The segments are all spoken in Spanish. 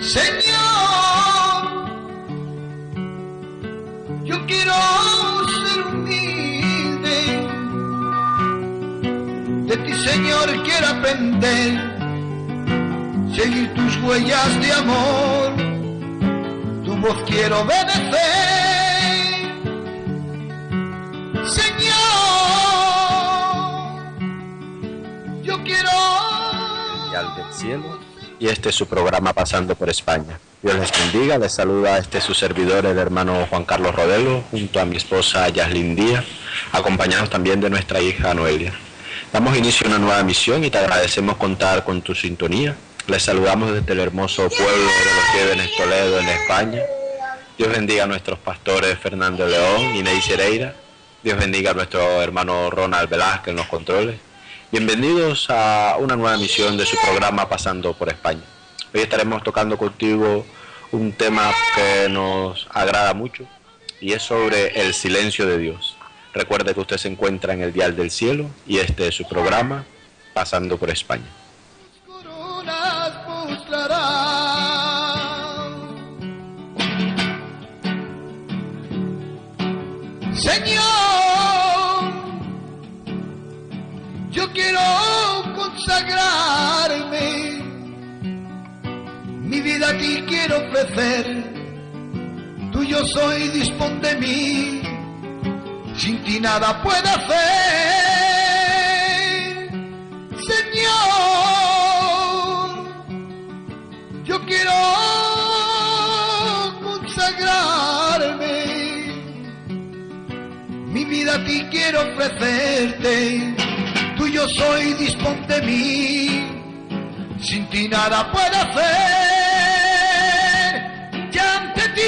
Señor, yo quiero ser humilde. De ti, Señor, quiero aprender, seguir tus huellas de amor, tu voz quiero obedecer. Señor, yo quiero... Al del cielo. Y este es su programa Pasando por España. Dios les bendiga, les saluda su servidor, el hermano Juan Carlos Rodelo, junto a mi esposa Yaslin Díaz, acompañados también de nuestra hija Noelia. Damos inicio a una nueva misión y te agradecemos contar con tu sintonía. Les saludamos desde el hermoso pueblo de Los Llévenes, Toledo, en España. Dios bendiga a nuestros pastores Fernando León y Ney Cereira. Dios bendiga a nuestro hermano Ronald Velázquez en los controles. Bienvenidos a una nueva emisión de su programa Pasando por España. Hoy estaremos tocando contigo un tema que nos agrada mucho y es sobre el silencio de Dios. Recuerde que usted se encuentra en el dial del cielo y este es su programa Pasando por España. Señor, yo quiero consagrarme, mi vida a ti quiero ofrecer, tuyo soy, dispón de mí, sin ti nada puedo hacer. Señor, yo quiero consagrarme, mi vida a ti quiero ofrecerte, tuyo soy, dispón de mí, sin ti nada puedo hacer. Ya ante ti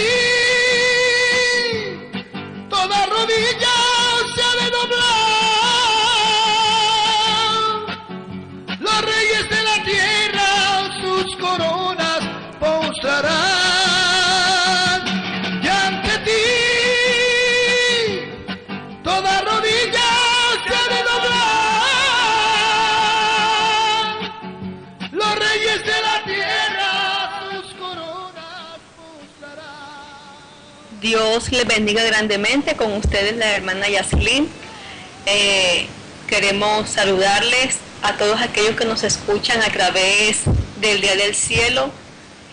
toda rodilla se ha de doblar, los reyes de la tierra sus coronas postrarán. Ya ante ti toda rodilla se ha de doblar, los reyes de la tierra sus coronas postrarán. Dios les bendiga grandemente, con ustedes la hermana Yaslin. Queremos saludarles a todos aquellos que nos escuchan a través del Día del Cielo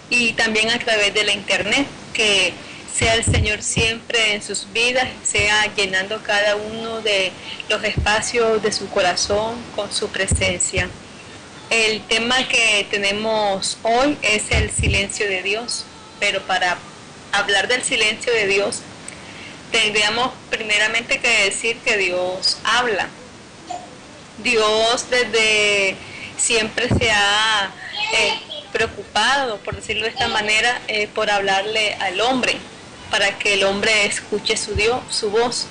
y también a través de la internet. Que sea el Señor siempre en sus vidas, sea llenando cada uno de los espacios de su corazón con su presencia. El tema que tenemos hoy es el silencio de Dios, pero para hablar del silencio de Dios tendríamos primeramente que decir que Dios habla. Dios desde siempre se ha preocupado, por decirlo de esta manera, por hablarle al hombre, para que el hombre escuche su voz.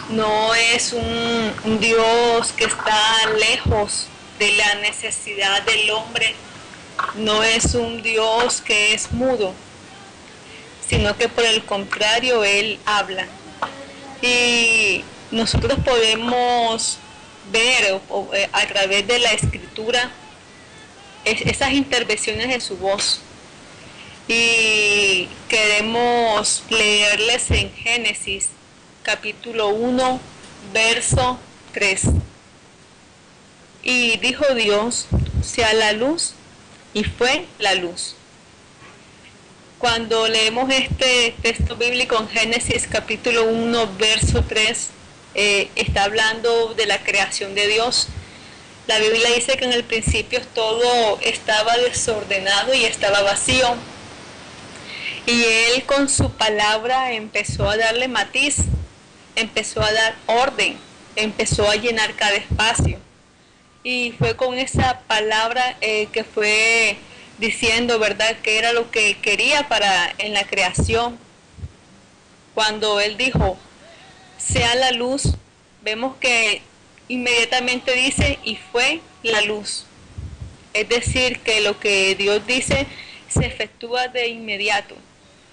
No es un Dios que está lejos de la necesidad del hombre, no es un Dios que es mudo, sino que por el contrario Él habla. Y nosotros podemos ver a través de la Escritura esas intervenciones de su voz. Y queremos leerles en Génesis capítulo 1, verso 3. Y dijo Dios, sea la luz, y fue la luz. Cuando leemos este texto bíblico en Génesis capítulo 1, verso 3, está hablando de la creación de Dios. La Biblia dice que en el principio todo estaba desordenado y estaba vacío. Y Él con su palabra empezó a darle matiz, empezó a dar orden, empezó a llenar cada espacio. Y fue con esa palabra que fue diciendo, ¿verdad?, que era lo que quería en la creación. Cuando Él dijo, sea la luz, vemos que inmediatamente dice, y fue la luz. Es decir, que lo que Dios dice se efectúa de inmediato.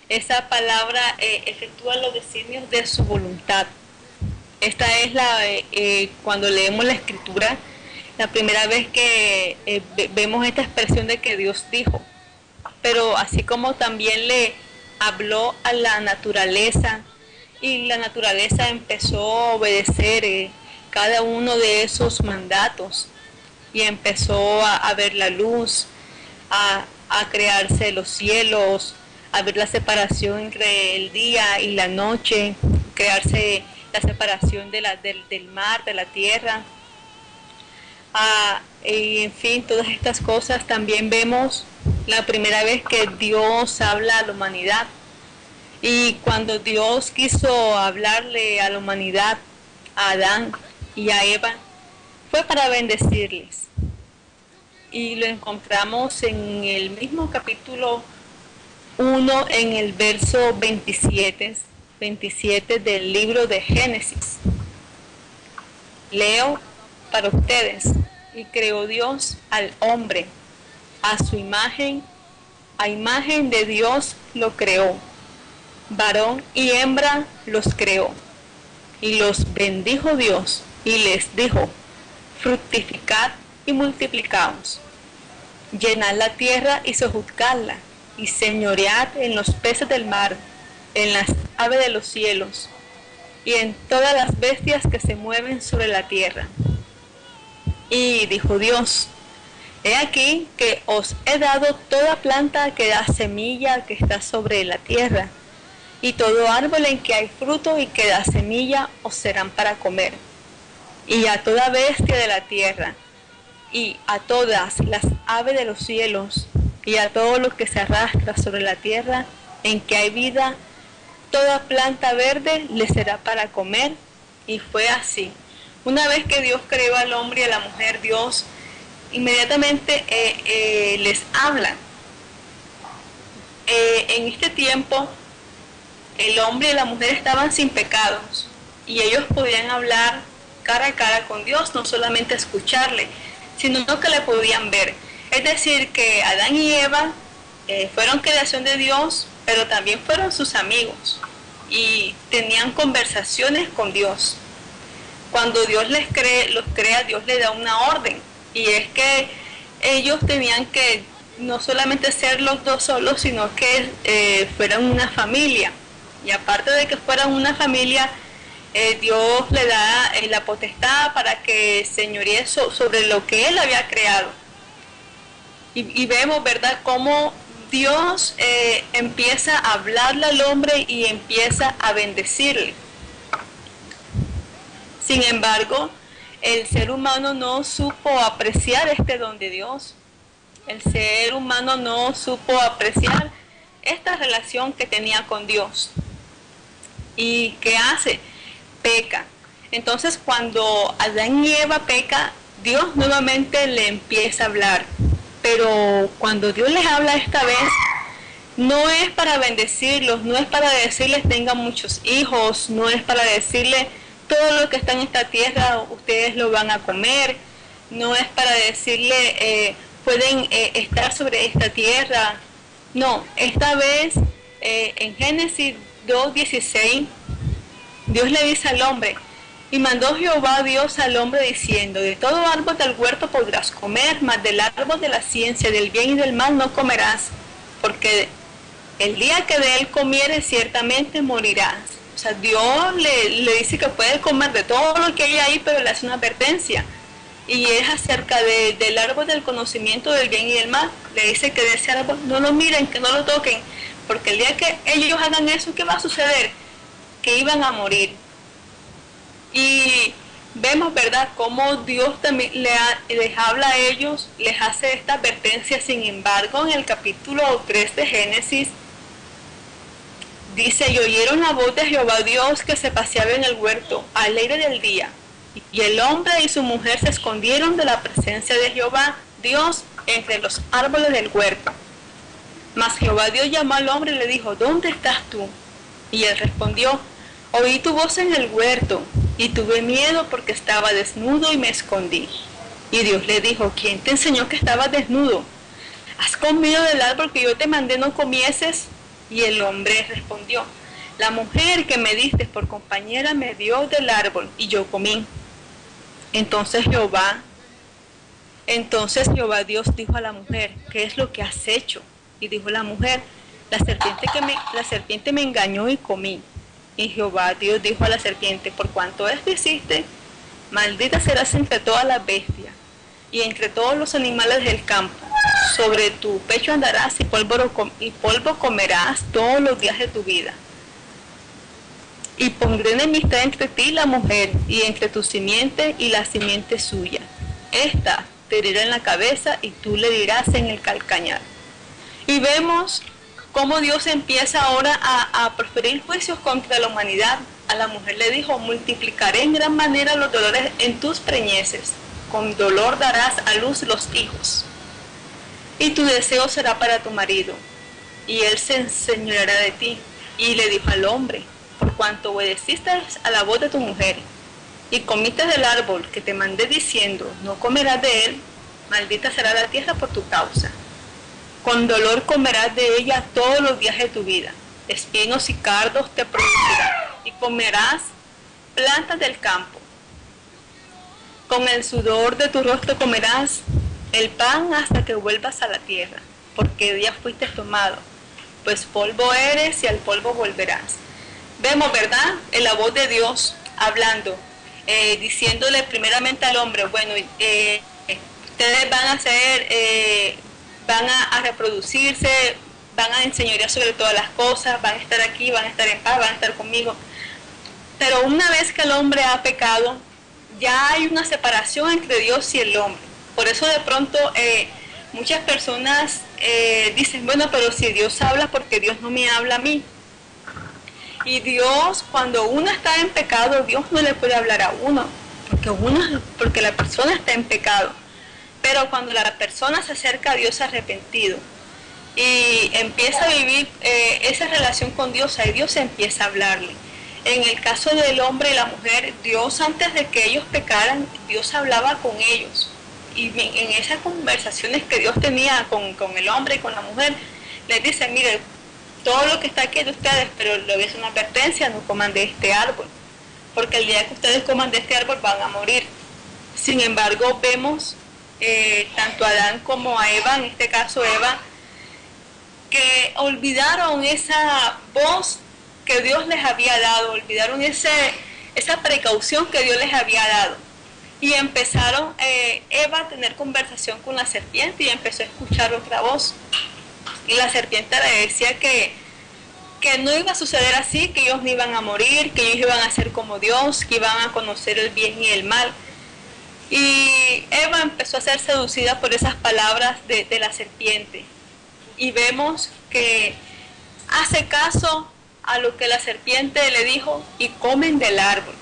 Esa palabra efectúa los designios de su voluntad. Esta es cuando leemos la Escritura, la primera vez que vemos esta expresión de que Dios dijo. pero así como también le habló a la naturaleza, y la naturaleza empezó a obedecer cada uno de esos mandatos, y empezó a ver la luz, a crearse los cielos, a ver la separación entre el día y la noche, crearse la separación del mar, de la tierra. Y en fin, todas estas cosas. También vemos la primera vez que Dios habla a la humanidad. Y cuando Dios quiso hablarle a la humanidad, a Adán y a Eva, fue para bendecirles. Y lo encontramos en el mismo capítulo 1, en el verso 27 del libro de Génesis. Leo para ustedes. Y creó Dios al hombre, a su imagen, a imagen de Dios lo creó. Varón y hembra los creó. Y los bendijo Dios y les dijo: fructificad y multiplicaos, llenad la tierra y sojuzgadla, y señoread en los peces del mar, en las aves de los cielos, y en todas las bestias que se mueven sobre la tierra. Y dijo Dios: he aquí que os he dado toda planta que da semilla que está sobre la tierra, y todo árbol en que hay fruto y que da semilla os serán para comer, y a toda bestia de la tierra, y a todas las aves de los cielos, y a todo lo que se arrastra sobre la tierra en que hay vida, toda planta verde le será para comer. Y fue así. Una vez que Dios creó al hombre y a la mujer, Dios inmediatamente les habla. En este tiempo, el hombre y la mujer estaban sin pecados, y ellos podían hablar cara a cara con Dios, no solamente escucharle, sino que le podían ver. Es decir, que Adán y Eva fueron creación de Dios, pero también fueron sus amigos, y tenían conversaciones con Dios. Cuando Dios los crea, Dios les da una orden, y es que ellos tenían que no solamente ser los dos solos, sino que fueran una familia. Y aparte de que fueran una familia, Dios le da la potestad para que señoree sobre lo que Él había creado. Y vemos, ¿verdad?, cómo Dios empieza a hablarle al hombre y empieza a bendecirle. Sin embargo, el ser humano no supo apreciar este don de Dios. El ser humano no supo apreciar esta relación que tenía con Dios. ¿Y qué hace? Peca. Entonces, cuando Adán y Eva peca, Dios nuevamente le empieza a hablar. Pero cuando Dios les habla esta vez, no es para bendecirlos, no es para decirles tengan muchos hijos, no es para decirles todo lo que está en esta tierra ustedes lo van a comer, no es para decirle pueden estar sobre esta tierra. No, esta vez en Génesis 2:16, Dios le dice al hombre: y mandó Jehová Dios al hombre diciendo: de todo árbol del huerto podrás comer, mas del árbol de la ciencia del bien y del mal no comerás, porque el día que de él comieres ciertamente morirás. O sea, Dios le dice que puede comer de todo lo que hay ahí, pero le hace una advertencia. Y es acerca del árbol del conocimiento del bien y del mal. Le dice que de ese árbol no lo miren, que no lo toquen, porque el día que ellos hagan eso, ¿qué va a suceder? Que iban a morir. Y vemos, ¿verdad?, cómo Dios también les habla a ellos, les hace esta advertencia. Sin embargo, en el capítulo 3 de Génesis, dice: y oyeron la voz de Jehová Dios que se paseaba en el huerto al aire del día. Y el hombre y su mujer se escondieron de la presencia de Jehová Dios entre los árboles del huerto. Mas Jehová Dios llamó al hombre y le dijo: ¿dónde estás tú? Y él respondió: oí tu voz en el huerto, y tuve miedo porque estaba desnudo y me escondí. Y Dios le dijo: ¿quién te enseñó que estabas desnudo? ¿Has comido del árbol que yo te mandé no comieses? Y el hombre respondió: la mujer que me diste por compañera me dio del árbol, y yo comí. Entonces Jehová Dios dijo a la mujer: ¿qué es lo que has hecho? Y dijo la mujer, la serpiente me engañó y comí. Y Jehová Dios dijo a la serpiente, por cuanto esto hiciste, maldita serás entre todas las bestias y entre todos los animales del campo. Sobre tu pecho andarás y polvo comerás todos los días de tu vida. Y pondré enemistad entre ti y la mujer, y entre tu simiente y la simiente suya. Esta te herirá en la cabeza y tú le dirás en el calcañar. Y vemos cómo Dios empieza ahora a proferir juicios contra la humanidad. A la mujer le dijo, multiplicaré en gran manera los dolores en tus preñeces. Con dolor darás a luz los hijos. Y tu deseo será para tu marido, y él se enseñoreará de ti. Y le dijo al hombre, por cuanto obedeciste a la voz de tu mujer, y comiste del árbol que te mandé diciendo, no comerás de él, maldita será la tierra por tu causa. Con dolor comerás de ella todos los días de tu vida. Espinos y cardos te producirá, y comerás plantas del campo. Con el sudor de tu rostro comerás el pan hasta que vuelvas a la tierra, porque ya fuiste tomado, pues polvo eres y al polvo volverás. Vemos, ¿verdad?, en la voz de Dios hablando, diciéndole primeramente al hombre, bueno, ustedes van a ser, van a reproducirse, van a enseñorear sobre todas las cosas, van a estar aquí, van a estar en paz, van a estar conmigo. Pero una vez que el hombre ha pecado, ya hay una separación entre Dios y el hombre. Por eso de pronto muchas personas dicen, bueno, pero si Dios habla, ¿por qué Dios no me habla a mí? Y Dios, cuando uno está en pecado, Dios no le puede hablar a uno, porque la persona está en pecado. Pero cuando la persona se acerca a Dios arrepentido y empieza a vivir esa relación con Dios, ahí Dios empieza a hablarle. En el caso del hombre y la mujer, Dios, antes de que ellos pecaran, Dios hablaba con ellos. Y en esas conversaciones que Dios tenía con el hombre y con la mujer, les dice, mire, todo lo que está aquí es de ustedes, pero le es una advertencia, no coman de este árbol, porque el día que ustedes coman de este árbol van a morir. Sin embargo, vemos tanto a Adán como a Eva, en este caso Eva, que olvidaron esa voz que Dios les había dado, olvidaron esa precaución que Dios les había dado. Y empezaron Eva a tener conversación con la serpiente y empezó a escuchar otra voz. Y la serpiente le decía que no iba a suceder así, que ellos no iban a morir, que ellos iban a ser como Dios, que iban a conocer el bien y el mal. Y Eva empezó a ser seducida por esas palabras de la serpiente. Y vemos que hace caso a lo que la serpiente le dijo y comen del árbol.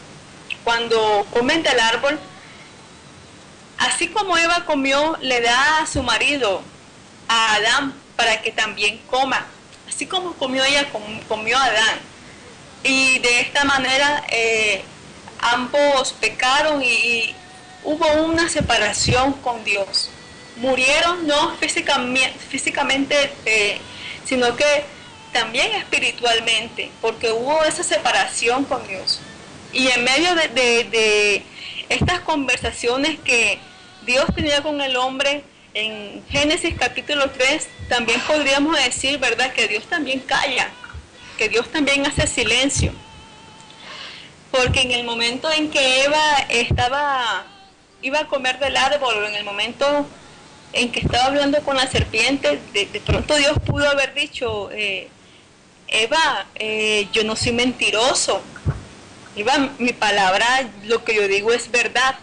Cuando comen del árbol, así como Eva comió, le da a su marido, a Adán, para que también coma. Así como comió ella, comió Adán. Y de esta manera ambos pecaron y hubo una separación con Dios. Murieron no físicamente, sino que también espiritualmente, porque hubo esa separación con Dios. Y en medio de estas conversaciones que Dios tenía con el hombre, en Génesis capítulo 3, también podríamos decir, ¿verdad?, que Dios también calla, que Dios también hace silencio. Porque en el momento en que Eva iba a comer del árbol, o en el momento en que estaba hablando con la serpiente, de pronto Dios pudo haber dicho, Eva, yo no soy mentiroso. Eva, mi palabra, lo que yo digo es verdad.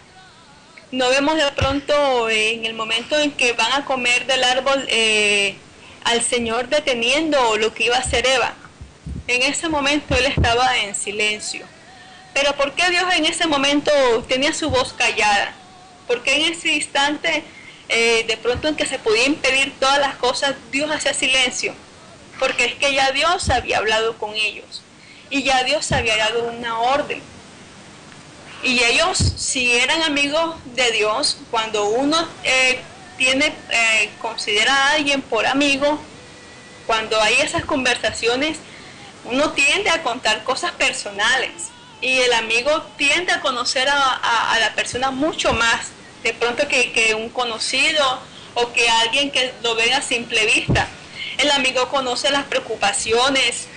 No vemos de pronto en el momento en que van a comer del árbol al Señor deteniendo lo que iba a hacer Eva. En ese momento Él estaba en silencio. Pero ¿por qué Dios en ese momento tenía su voz callada? Porque en ese instante, de pronto en que se podía impedir todas las cosas, Dios hacía silencio. Porque es que ya Dios había hablado con ellos. Y ya Dios había dado una orden. Y ellos, si eran amigos de Dios, cuando uno considera a alguien por amigo, cuando hay esas conversaciones, uno tiende a contar cosas personales. Y el amigo tiende a conocer a la persona mucho más, de pronto que un conocido o que alguien que lo ve a simple vista. El amigo conoce las preocupaciones,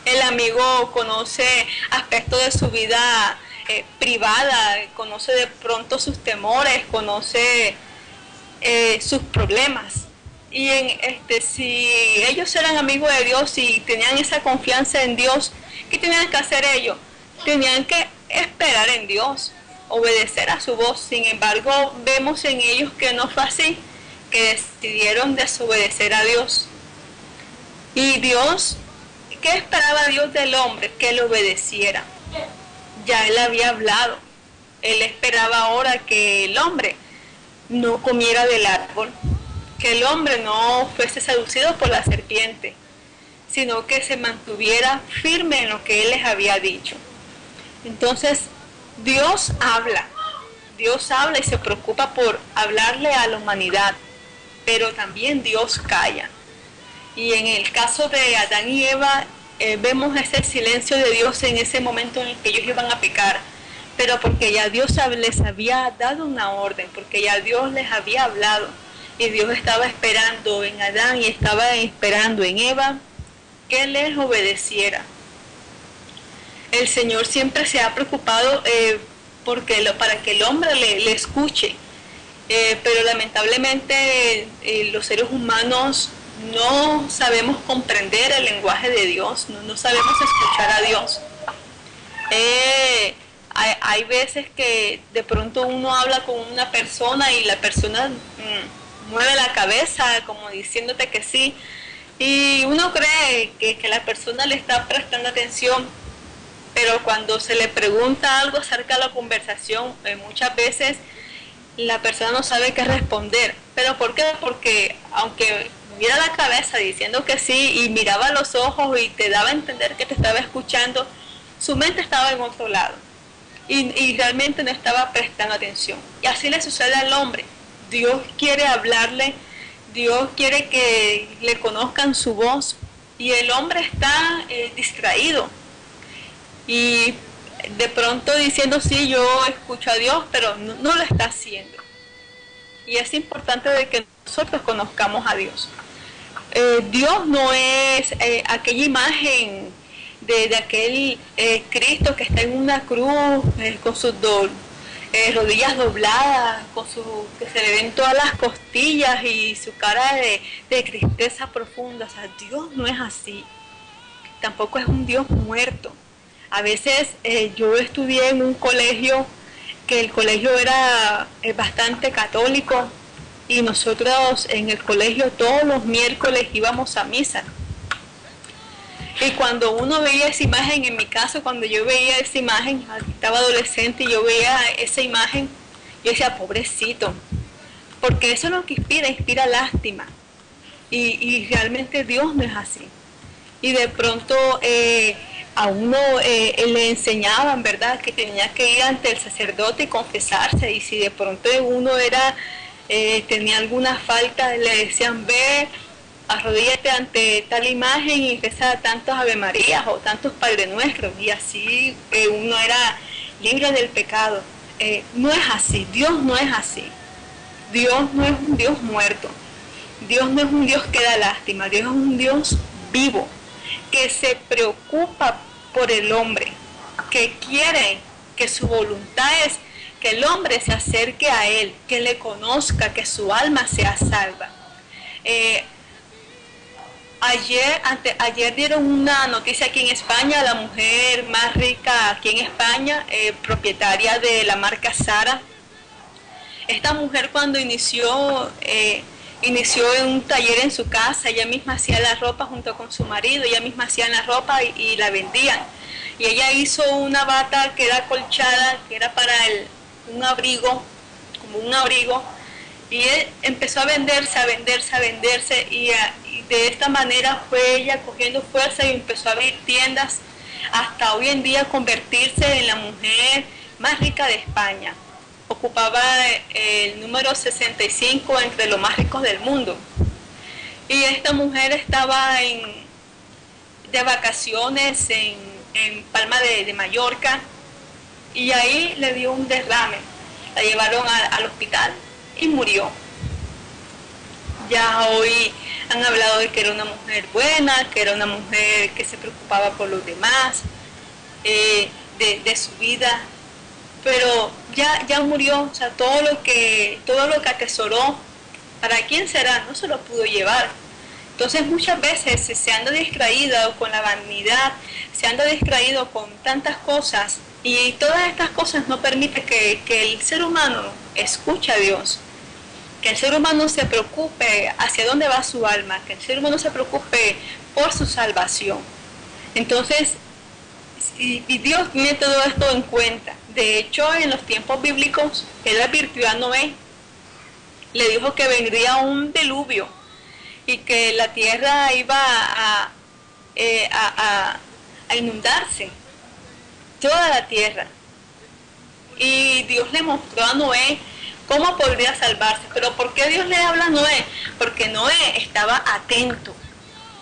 el amigo conoce aspectos de su vida privada, conoce de pronto sus temores, conoce sus problemas. Y si ellos eran amigos de Dios y tenían esa confianza en Dios, ¿qué tenían que hacer ellos? Tenían que esperar en Dios, obedecer a su voz. Sin embargo, vemos en ellos que no fue así, que decidieron desobedecer a Dios. Y Dios, ¿qué esperaba Dios del hombre? Que le obedeciera. Ya Él había hablado. Él esperaba ahora que el hombre no comiera del árbol, que el hombre no fuese seducido por la serpiente, sino que se mantuviera firme en lo que Él les había dicho. Entonces, Dios habla y se preocupa por hablarle a la humanidad, pero también Dios calla. Y en el caso de Adán y Eva, vemos ese silencio de Dios en ese momento en el que ellos iban a pecar, pero porque ya Dios les había dado una orden, porque ya Dios les había hablado, y Dios estaba esperando en Adán y estaba esperando en Eva que les obedeciera. El Señor siempre se ha preocupado para que el hombre le escuche, pero lamentablemente los seres humanos no sabemos comprender el lenguaje de Dios, no sabemos escuchar a Dios. Hay veces que de pronto uno habla con una persona y la persona mueve la cabeza como diciéndote que sí, y uno cree que la persona le está prestando atención, pero cuando se le pregunta algo acerca de la conversación, muchas veces la persona no sabe qué responder. ¿Pero por qué? Porque aunque mira la cabeza diciendo que sí y miraba los ojos y te daba a entender que te estaba escuchando, su mente estaba en otro lado y realmente no estaba prestando atención. Y así le sucede al hombre. Dios quiere hablarle, Dios quiere que le conozcan su voz, y el hombre está distraído y de pronto diciendo sí, yo escucho a Dios, pero no lo está haciendo. Y es importante de que nosotros conozcamos a Dios. Dios no es aquella imagen de aquel Cristo que está en una cruz con sus rodillas dobladas, que se le ven todas las costillas y su cara de tristeza profunda. O sea, Dios no es así. Tampoco es un Dios muerto. A veces yo estudié en un colegio, que el colegio era bastante católico, y nosotros en el colegio todos los miércoles íbamos a misa. Y cuando uno veía esa imagen, en mi caso, cuando yo veía esa imagen, estaba adolescente y yo veía esa imagen, yo decía, pobrecito, porque eso es lo que inspira lástima. Y realmente Dios no es así. Y de pronto a uno le enseñaban, ¿verdad?, que tenía que ir ante el sacerdote y confesarse, y si de pronto uno tenía alguna falta, le decían, ve, arrodíllate ante tal imagen y reza tantos Ave Marías o tantos Padre Nuestros, y así uno era libre del pecado. No es así, Dios no es así. Dios no es un Dios muerto, Dios no es un Dios que da lástima, Dios es un Dios vivo, que se preocupa por el hombre, que quiere, que su voluntad es que el hombre se acerque a Él, que le conozca, que su alma sea salva. Ayer dieron una noticia aquí en España, la mujer más rica aquí en España, propietaria de la marca Zara. Esta mujer, cuando inició en un taller en su casa, ella misma hacía la ropa junto con su marido, ella misma hacían la ropa y la vendían. Y ella hizo una bata que era acolchada, que era para un abrigo, como un abrigo, y empezó a venderse, y de esta manera fue ella cogiendo fuerza y empezó a abrir tiendas hasta hoy en día convertirse en la mujer más rica de España. Ocupaba el número 65 entre los más ricos del mundo. Y esta mujer estaba de vacaciones en Palma de Mallorca, y ahí le dio un derrame. La llevaron al hospital y murió. Ya hoy han hablado de que era una mujer buena, que era una mujer que se preocupaba por los demás, de su vida, pero ya murió. O sea, todo lo que atesoró, ¿para quién será? No se lo pudo llevar. Entonces muchas veces se anda distraído con la vanidad, se anda distraído con tantas cosas, y todas estas cosas no permiten que el ser humano escuche a Dios, que el ser humano se preocupe hacia dónde va su alma, que el ser humano se preocupe por su salvación. Entonces, y Dios tiene todo esto en cuenta. De hecho, en los tiempos bíblicos, Él advirtió a Noé, le dijo que vendría un diluvio y que la tierra iba a inundarse, toda la tierra. Y Dios le mostró a Noé cómo podría salvarse. Pero ¿por qué Dios le habla a Noé? Porque Noé estaba atento,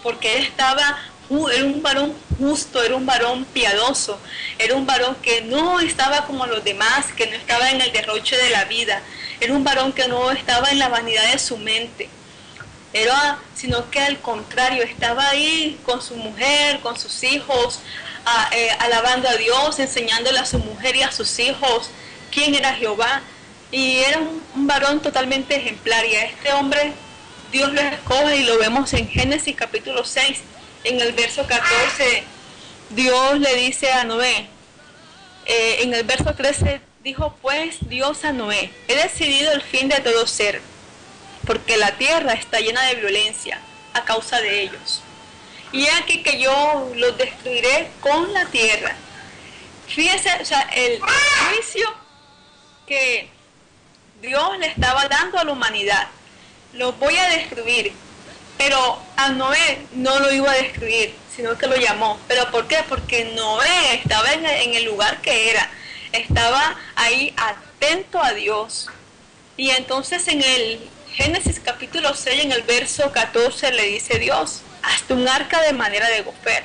porque él era un varón justo, era un varón piadoso, era un varón que no estaba como los demás, que no estaba en el derroche de la vida, era un varón que no estaba en la vanidad de su mente, sino que al contrario, estaba ahí con su mujer, con sus hijos, alabando a Dios, enseñándole a su mujer y a sus hijos quién era Jehová. Y era un varón totalmente ejemplar, y a este hombre Dios lo escoge, y lo vemos en Génesis capítulo 6, en el verso 14, Dios le dice a Noé, en el verso 13, dijo pues Dios a Noé, he decidido el fin de todo ser, porque la tierra está llena de violencia a causa de ellos. Y he aquí que yo los destruiré con la tierra. Fíjense, o sea, el juicio que Dios le estaba dando a la humanidad. Los voy a destruir. Pero a Noé no lo iba a destruir, sino que lo llamó. ¿Pero por qué? Porque Noé estaba en el lugar que era. Estaba ahí atento a Dios. Y entonces en el Génesis capítulo 6, en el verso 14, le dice Dios, hazte un arca de madera de gofer,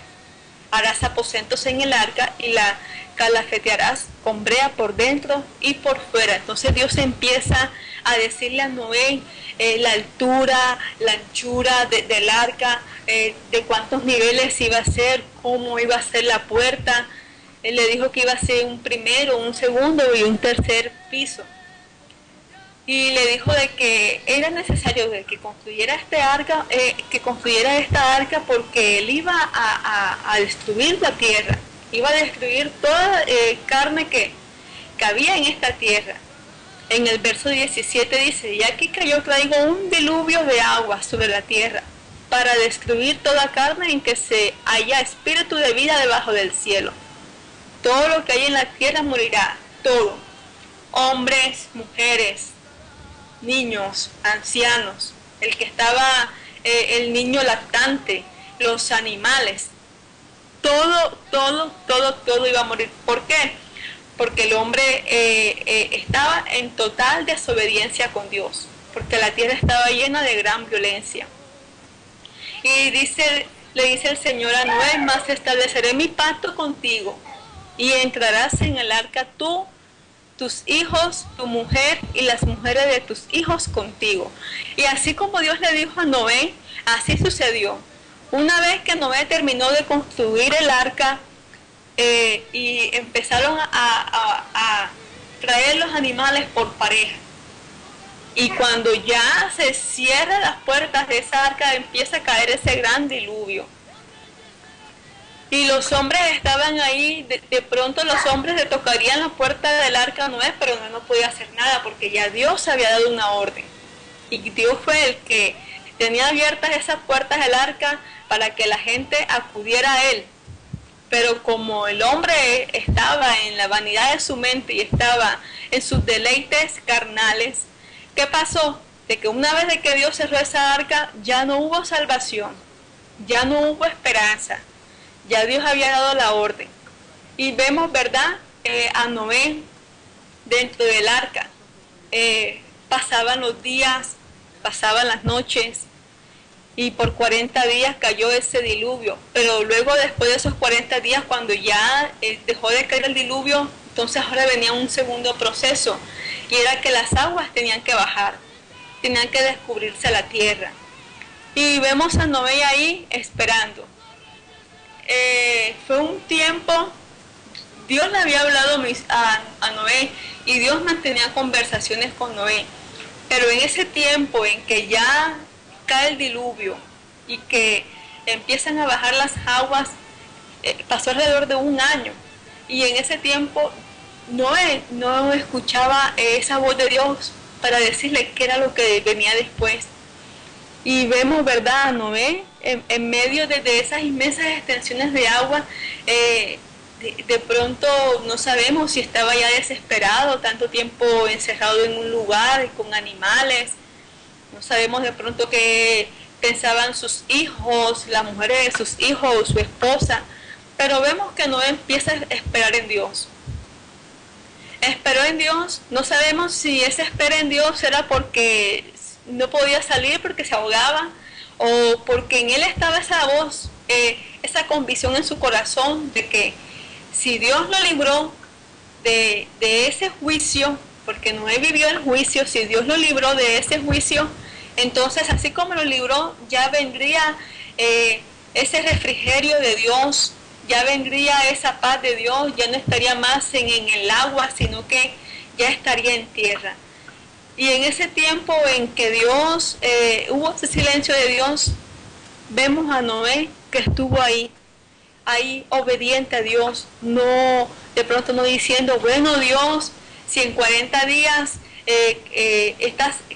harás aposentos en el arca y la calafetearás con brea por dentro y por fuera. Entonces Dios empieza a decirle a Noé la altura, la anchura del arca, de cuántos niveles iba a ser, cómo iba a ser la puerta. Él le dijo que iba a ser un primero, un segundo y un tercer piso. Y le dijo de que era necesario de que construyera esta arca porque él iba a destruir la tierra, iba a destruir toda carne que había en esta tierra. En el verso 17 dice, y aquí que yo traigo un diluvio de agua sobre la tierra para destruir toda carne en que se haya espíritu de vida debajo del cielo. Todo lo que hay en la tierra morirá, todo, hombres, mujeres, niños, ancianos, el que estaba, el niño lactante, los animales, todo iba a morir. ¿Por qué? Porque el hombre estaba en total desobediencia con Dios, porque la tierra estaba llena de gran violencia. Y le dice el Señor a Noé, mas estableceré mi pacto contigo, y entrarás en el arca tú, tus hijos, tu mujer y las mujeres de tus hijos contigo. Y así como Dios le dijo a Noé, así sucedió. Una vez que Noé terminó de construir el arca y empezaron a traer los animales por pareja, y cuando ya se cierran las puertas de esa arca, empieza a caer ese gran diluvio. Y los hombres estaban ahí, de pronto los hombres le tocarían la puerta del arca a Noé, pero no podía hacer nada porque ya Dios había dado una orden. Y Dios fue el que tenía abiertas esas puertas del arca para que la gente acudiera a él. Pero como el hombre estaba en la vanidad de su mente y estaba en sus deleites carnales, ¿qué pasó? De que una vez de que Dios cerró esa arca, ya no hubo salvación, ya no hubo esperanza. Ya Dios había dado la orden. Y vemos, ¿verdad? A Noé dentro del arca. Pasaban los días, pasaban las noches, y por 40 días cayó ese diluvio. Pero luego, después de esos 40 días, cuando ya dejó de caer el diluvio, entonces ahora venía un segundo proceso, y era que las aguas tenían que bajar, tenían que descubrirse la tierra. Y vemos a Noé ahí esperando. Fue un tiempo, Dios le había hablado a Noé y Dios mantenía conversaciones con Noé. Pero en ese tiempo en que ya cae el diluvio y que empiezan a bajar las aguas, pasó alrededor de un año. Y en ese tiempo Noé no escuchaba esa voz de Dios para decirle qué era lo que venía después. Y vemos, ¿verdad?, a Noé en medio de esas inmensas extensiones de agua. De pronto no sabemos si estaba ya desesperado, tanto tiempo encerrado en un lugar con animales. No sabemos de pronto qué pensaban sus hijos, las mujeres de sus hijos, su esposa. Pero vemos que Noé empieza a esperar en Dios. Esperó en Dios. No sabemos si esa espera en Dios era porque no podía salir porque se ahogaba, o porque en él estaba esa voz, esa convicción en su corazón de que si Dios lo libró de ese juicio, porque Noé vivió el juicio, si Dios lo libró de ese juicio, entonces así como lo libró, ya vendría ese refrigerio de Dios, ya vendría esa paz de Dios, ya no estaría más en el agua, sino que ya estaría en tierra. Y en ese tiempo en que Dios, hubo ese silencio de Dios, vemos a Noé que estuvo ahí obediente a Dios, no de pronto no diciendo, bueno Dios, si en 40 días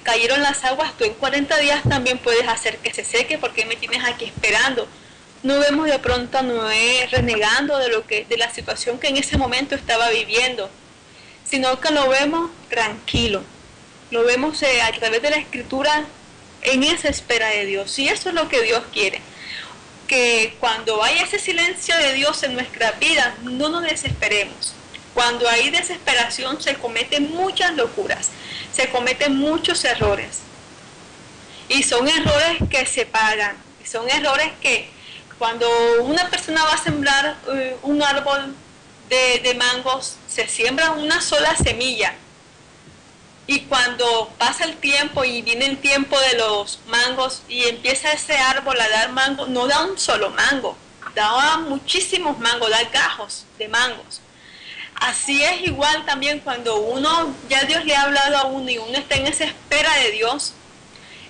cayeron las aguas, tú en 40 días también puedes hacer que se seque, porque me tienes aquí esperando. No vemos de pronto a Noé renegando de la situación que en ese momento estaba viviendo, sino que lo vemos tranquilo. Lo vemos a través de la Escritura en esa espera de Dios. Y eso es lo que Dios quiere. Que cuando hay ese silencio de Dios en nuestras vidas, no nos desesperemos. Cuando hay desesperación se cometen muchas locuras, se cometen muchos errores. Y son errores que se pagan. Y son errores que cuando una persona va a sembrar un árbol de mangos, se siembra una sola semilla. Y cuando pasa el tiempo y viene el tiempo de los mangos y empieza ese árbol a dar mango, no da un solo mango, da muchísimos mangos, da gajos de mangos. Así es igual también cuando ya Dios le ha hablado a uno y uno está en esa espera de Dios,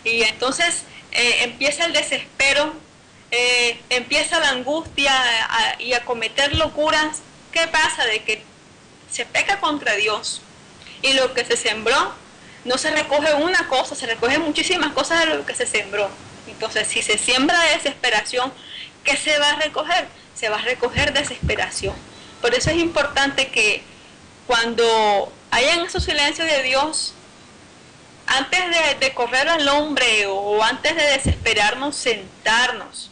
y entonces empieza el desespero, empieza la angustia y a cometer locuras. ¿Qué pasa? De que se peca contra Dios. Y lo que se sembró, no se recoge una cosa, se recogen muchísimas cosas de lo que se sembró. Entonces, si se siembra desesperación, ¿qué se va a recoger? Se va a recoger desesperación. Por eso es importante que cuando hayan esos silencios de Dios, antes de correr al hombre o antes de desesperarnos, sentarnos,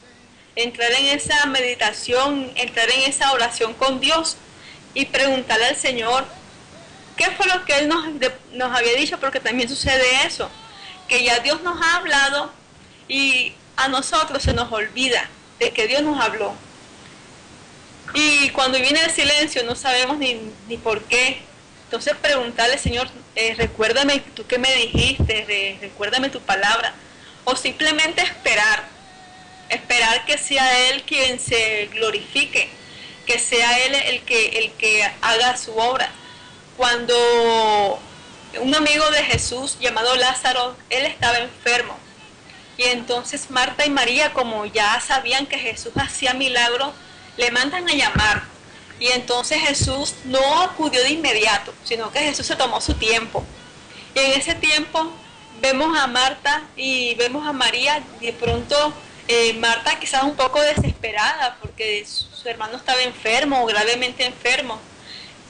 entrar en esa meditación, entrar en esa oración con Dios y preguntarle al Señor, ¿qué fue lo que Él nos había dicho? Porque también sucede eso, que ya Dios nos ha hablado y a nosotros se nos olvida de que Dios nos habló. Y cuando viene el silencio no sabemos ni por qué. Entonces preguntarle, Señor, recuérdame tú qué me dijiste, recuérdame tu palabra. O simplemente esperar que sea Él quien se glorifique, que sea Él el que haga su obra. Cuando un amigo de Jesús llamado Lázaro, él estaba enfermo. Y entonces Marta y María, como ya sabían que Jesús hacía milagros, le mandan a llamar. Y entonces Jesús no acudió de inmediato, sino que Jesús se tomó su tiempo. Y en ese tiempo vemos a Marta y vemos a María. De pronto Marta quizás un poco desesperada porque su hermano estaba enfermo, gravemente enfermo.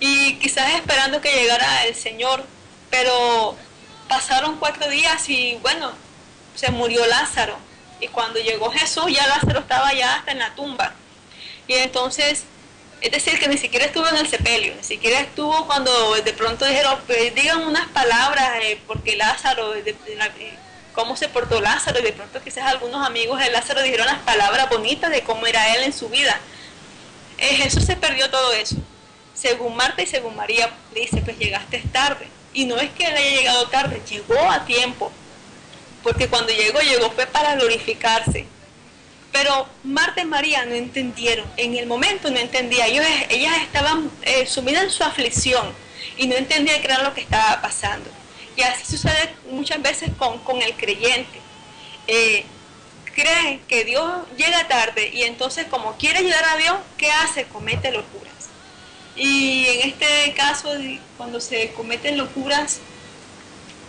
Y quizás esperando que llegara el Señor, pero pasaron 4 días y bueno, se murió Lázaro. Y cuando llegó Jesús, ya Lázaro estaba ya hasta en la tumba. Y entonces, es decir, que ni siquiera estuvo en el sepelio, ni siquiera estuvo cuando de pronto dijeron, pues, digan unas palabras, porque Lázaro, cómo se portó Lázaro, y de pronto quizás algunos amigos de Lázaro dijeron las palabras bonitas de cómo era él en su vida. Jesús se perdió todo eso. Según Marta y según María, le dice, pues llegaste tarde. Y no es que él haya llegado tarde, llegó a tiempo. porque cuando llegó fue para glorificarse. Pero Marta y María no entendieron, en el momento no entendía, ellas estaban sumidas en su aflicción y no entendían qué era lo que estaba pasando. Y así sucede muchas veces con el creyente. Cree que Dios llega tarde y entonces como quiere ayudar a Dios, ¿qué hace? Comete locuras. Y en este caso, cuando se cometen locuras,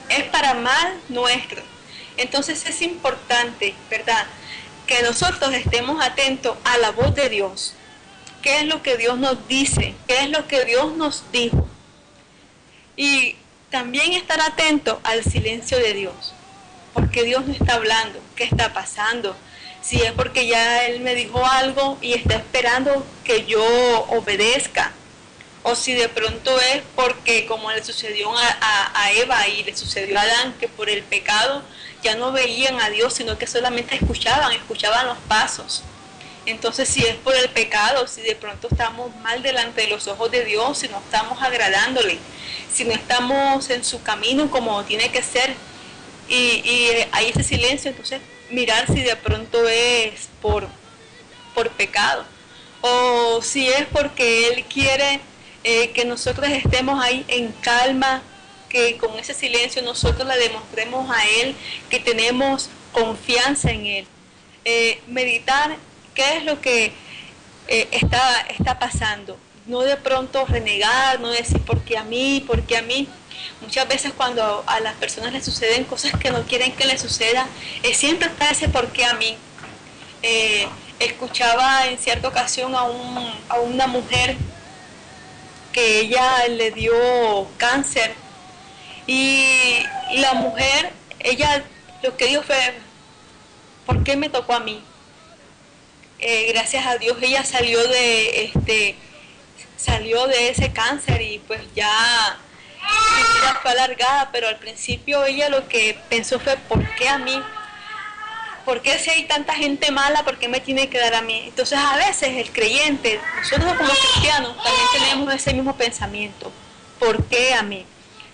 es para mal nuestro. Entonces es importante, ¿verdad?, que nosotros estemos atentos a la voz de Dios. ¿Qué es lo que Dios nos dice? ¿Qué es lo que Dios nos dijo? Y también estar atento al silencio de Dios. Porque Dios no está hablando. ¿Qué está pasando? Si es porque ya Él me dijo algo y está esperando que yo obedezca. O si de pronto es porque, como le sucedió a Eva y le sucedió a Adán, que por el pecado ya no veían a Dios, sino que solamente escuchaban los pasos. Entonces, si es por el pecado, si de pronto estamos mal delante de los ojos de Dios, si no estamos agradándole, si no estamos en su camino como tiene que ser, y hay ese silencio, entonces mirar si de pronto es por pecado, o si es porque Él quiere que nosotros estemos ahí en calma, que con ese silencio nosotros le demostremos a Él que tenemos confianza en Él. Meditar qué es lo que está pasando. No de pronto renegar, no decir ¿por qué a mí? Muchas veces cuando a las personas les suceden cosas que no quieren que les suceda, siempre está ese ¿por qué a mí? Escuchaba en cierta ocasión a una mujer que ella le dio cáncer. Y la mujer, ella lo que dijo fue, ¿por qué me tocó a mí? Gracias a Dios ella salió de ese cáncer y pues ya su vida fue alargada, pero al principio ella lo que pensó fue, ¿por qué a mí? ¿Por qué si hay tanta gente mala, por qué me tiene que dar a mí? Entonces a veces el creyente, nosotros como cristianos también tenemos ese mismo pensamiento, ¿por qué a mí?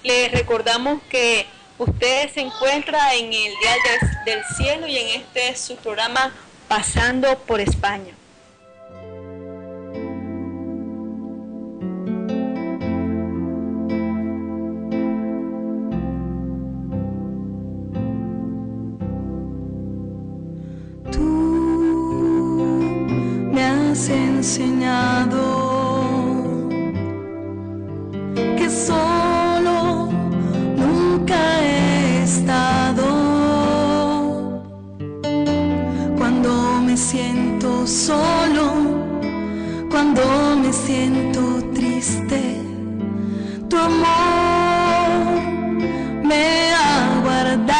Les recordamos que usted se encuentra en el Dial del Cielo y en este es su programa Pasando por España. Tú me has enseñado que solo nunca he estado. Cuando me siento solo, cuando me siento triste, tu amor me ha guardado.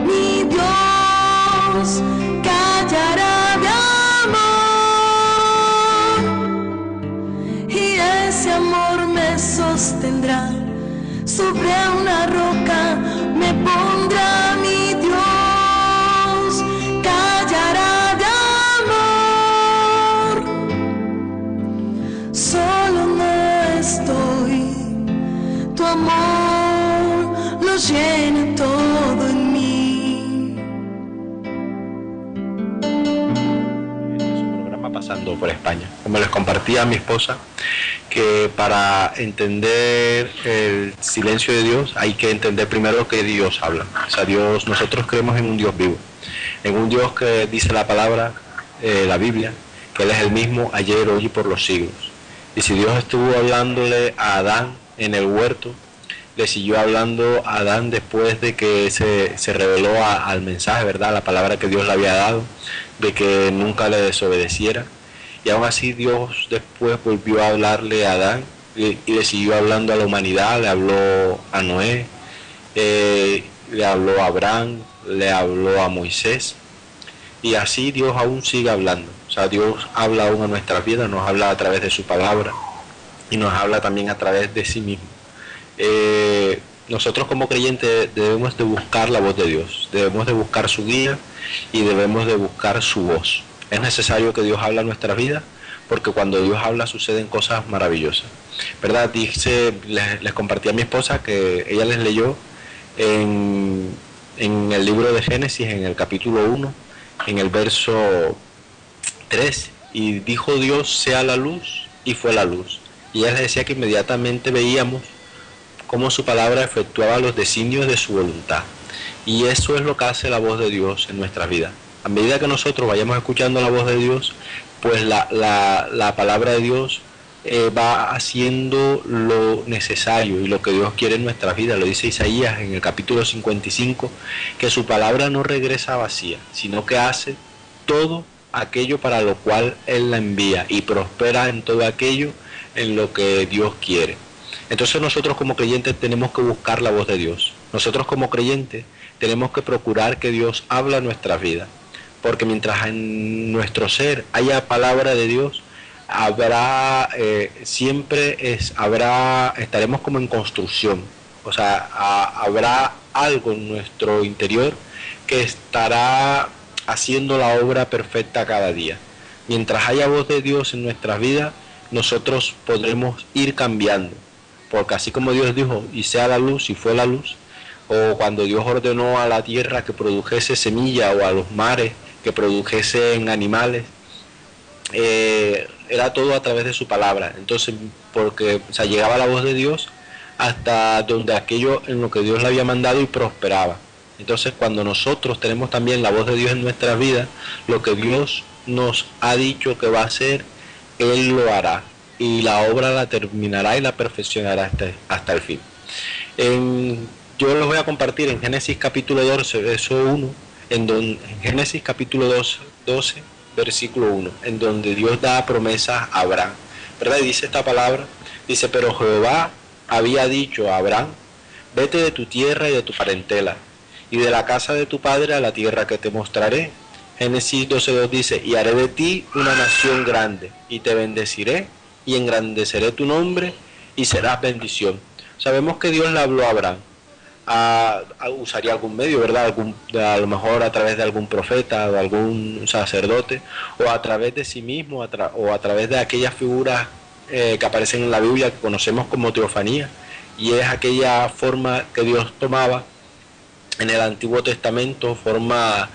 Mi Dios callará de amor y ese amor me sostendrá. Sobre una roca me pondrá. Mi Dios callará de amor. Solo no estoy, tu amor lo llena todo en mí. Este es un programa Pasando por España. Como les compartía a mi esposa, que para entender el silencio de Dios hay que entender primero que Dios habla. O sea, nosotros creemos en un Dios vivo, en un Dios que dice la palabra, la Biblia, que Él es el mismo ayer, hoy y por los siglos. Y si Dios estuvo hablándole a Adán en el huerto, le siguió hablando a Adán después de que se reveló al mensaje, ¿verdad? La palabra que Dios le había dado, de que nunca le desobedeciera. Y aún así Dios después volvió a hablarle a Adán y le siguió hablando a la humanidad, le habló a Noé, le habló a Abraham, le habló a Moisés. Y así Dios aún sigue hablando. O sea, Dios habla aún a nuestras vidas, nos habla a través de su palabra y nos habla también a través de sí mismo. Nosotros como creyentes debemos de buscar la voz de Dios, debemos de buscar su guía y debemos de buscar su voz. Es necesario que Dios hable a nuestra vida, porque cuando Dios habla suceden cosas maravillosas, ¿verdad? Les compartí a mi esposa que ella les leyó en el libro de Génesis, en el capítulo 1, en el verso 3, y dijo Dios, sea la luz, y fue la luz. Y ella les decía que inmediatamente veíamos cómo su palabra efectuaba los designios de su voluntad. Y eso es lo que hace la voz de Dios en nuestra vida. A medida que nosotros vayamos escuchando la voz de Dios, pues la palabra de Dios va haciendo lo necesario y lo que Dios quiere en nuestra vida. Lo dice Isaías en el capítulo 55, que su palabra no regresa vacía, sino que hace todo aquello para lo cual Él la envía y prospera en todo aquello en lo que Dios quiere. Entonces nosotros como creyentes tenemos que buscar la voz de Dios. Nosotros como creyentes tenemos que procurar que Dios habla en nuestras vidas, porque mientras en nuestro ser haya palabra de Dios, habrá estaremos como en construcción. O sea, habrá algo en nuestro interior que estará haciendo la obra perfecta cada día. Mientras haya voz de Dios en nuestras vidas, nosotros podremos ir cambiando, porque así como Dios dijo, y sea la luz, y fue la luz, o cuando Dios ordenó a la tierra que produjese semilla, o a los mares que produjesen animales, era todo a través de su palabra. Entonces, porque llegaba la voz de Dios hasta donde aquello en lo que Dios le había mandado y prosperaba. Entonces, cuando nosotros tenemos también la voz de Dios en nuestras vidas, lo que Dios nos ha dicho que va a hacer, Él lo hará, y la obra la terminará y la perfeccionará hasta el fin. Yo les voy a compartir en Génesis capítulo 12, verso 1, en Génesis capítulo 12, versículo 1, en donde Dios da promesas a Abraham, ¿verdad? Y dice esta palabra, dice, pero Jehová había dicho a Abraham, vete de tu tierra y de tu parentela, y de la casa de tu padre a la tierra que te mostraré. Génesis 12:2 dice, y haré de ti una nación grande, y te bendeciré, y engrandeceré tu nombre, y serás bendición. Sabemos que Dios le habló a Abraham. Usaría algún medio, ¿verdad? A lo mejor a través de algún profeta, de algún sacerdote, o a través de sí mismo, o a través de aquellas figuras que aparecen en la Biblia, que conocemos como teofanía, y es aquella forma que Dios tomaba en el Antiguo Testamento, forma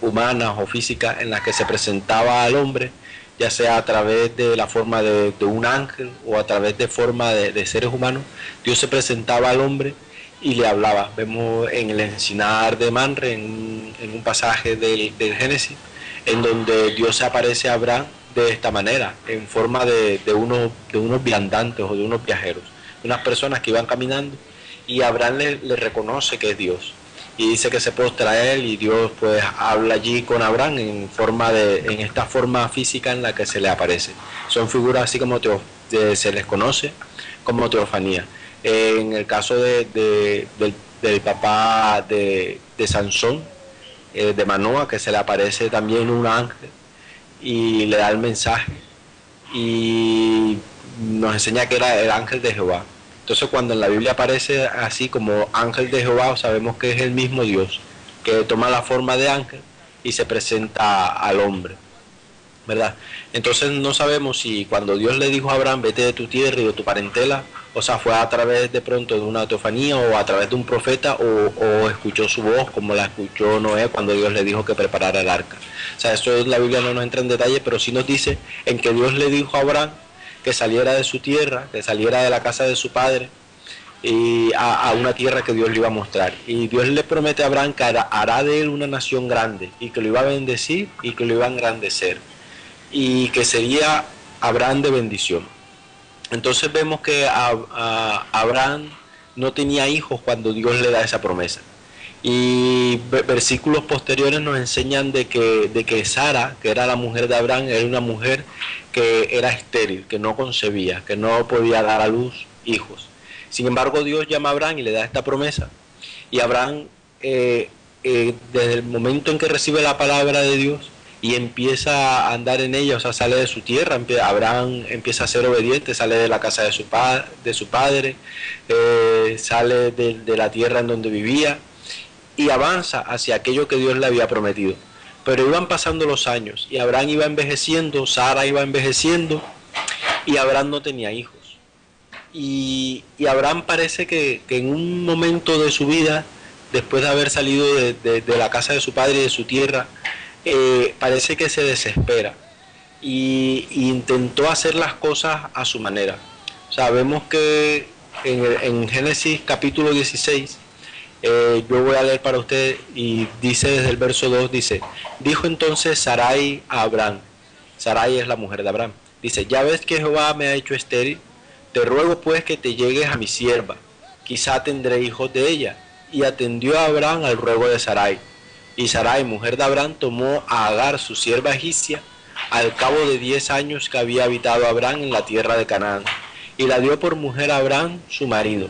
humanas o físicas en las que se presentaba al hombre, ya sea a través de la forma de un ángel o a través de forma de seres humanos. Dios se presentaba al hombre y le hablaba. Vemos en el encinar de Manre, en un pasaje del Génesis, en donde Dios se aparece a Abraham de esta manera, en forma de unos viandantes o de unos viajeros, unas personas que iban caminando, y Abraham le reconoce que es Dios, y dice que se postra a él, y Dios pues habla allí con Abraham en esta forma física en la que se le aparece. Son figuras así como se les conoce como teofanía. En el caso del papá de Sansón, de Manoa, que se le aparece también un ángel y le da el mensaje y nos enseña que era el ángel de Jehová. Entonces, cuando en la Biblia aparece así como ángel de Jehová, sabemos que es el mismo Dios, que toma la forma de ángel y se presenta al hombre, ¿verdad? Entonces no sabemos si cuando Dios le dijo a Abraham, vete de tu tierra y de tu parentela, o sea, fue a través de pronto de una teofanía o a través de un profeta, o escuchó su voz como la escuchó Noé cuando Dios le dijo que preparara el arca. O sea, eso la Biblia no nos entra en detalle, pero sí nos dice en que Dios le dijo a Abraham que saliera de su tierra, que saliera de la casa de su padre y a una tierra que Dios le iba a mostrar. Y Dios le promete a Abraham que hará de él una nación grande, y que lo iba a bendecir y que lo iba a engrandecer, y que sería Abraham de bendición. Entonces vemos que Abraham no tenía hijos cuando Dios le da esa promesa. Y versículos posteriores nos enseñan de que Sara, que era la mujer de Abraham, era una mujer que era estéril, que no concebía, que no podía dar a luz hijos. Sin embargo, Dios llama a Abraham y le da esta promesa. Y Abraham, desde el momento en que recibe la palabra de Dios y empieza a andar en ella, o sea, sale de su tierra, Abraham empieza a ser obediente, sale de la casa de su padre, sale de la tierra en donde vivía, y avanza hacia aquello que Dios le había prometido. Pero iban pasando los años y Abraham iba envejeciendo, Sara iba envejeciendo, y Abraham no tenía hijos. y Abraham parece que en un momento de su vida, después de haber salido de la casa de su padre y de su tierra, parece que se desespera y intentó hacer las cosas a su manera. O sea, vemos que en Génesis capítulo 16, yo voy a leer para ustedes, y dice desde el verso 2, dice: dijo entonces Sarai a Abraham, Sarai es la mujer de Abraham, dice: ya ves que Jehová me ha hecho estéril, te ruego pues que te llegues a mi sierva, quizá tendré hijos de ella. Y atendió a Abraham al ruego de Sarai. Y Sarai, mujer de Abraham, tomó a Agar, su sierva egipcia, al cabo de 10 años que había habitado Abraham en la tierra de Canaán, y la dio por mujer a Abraham, su marido.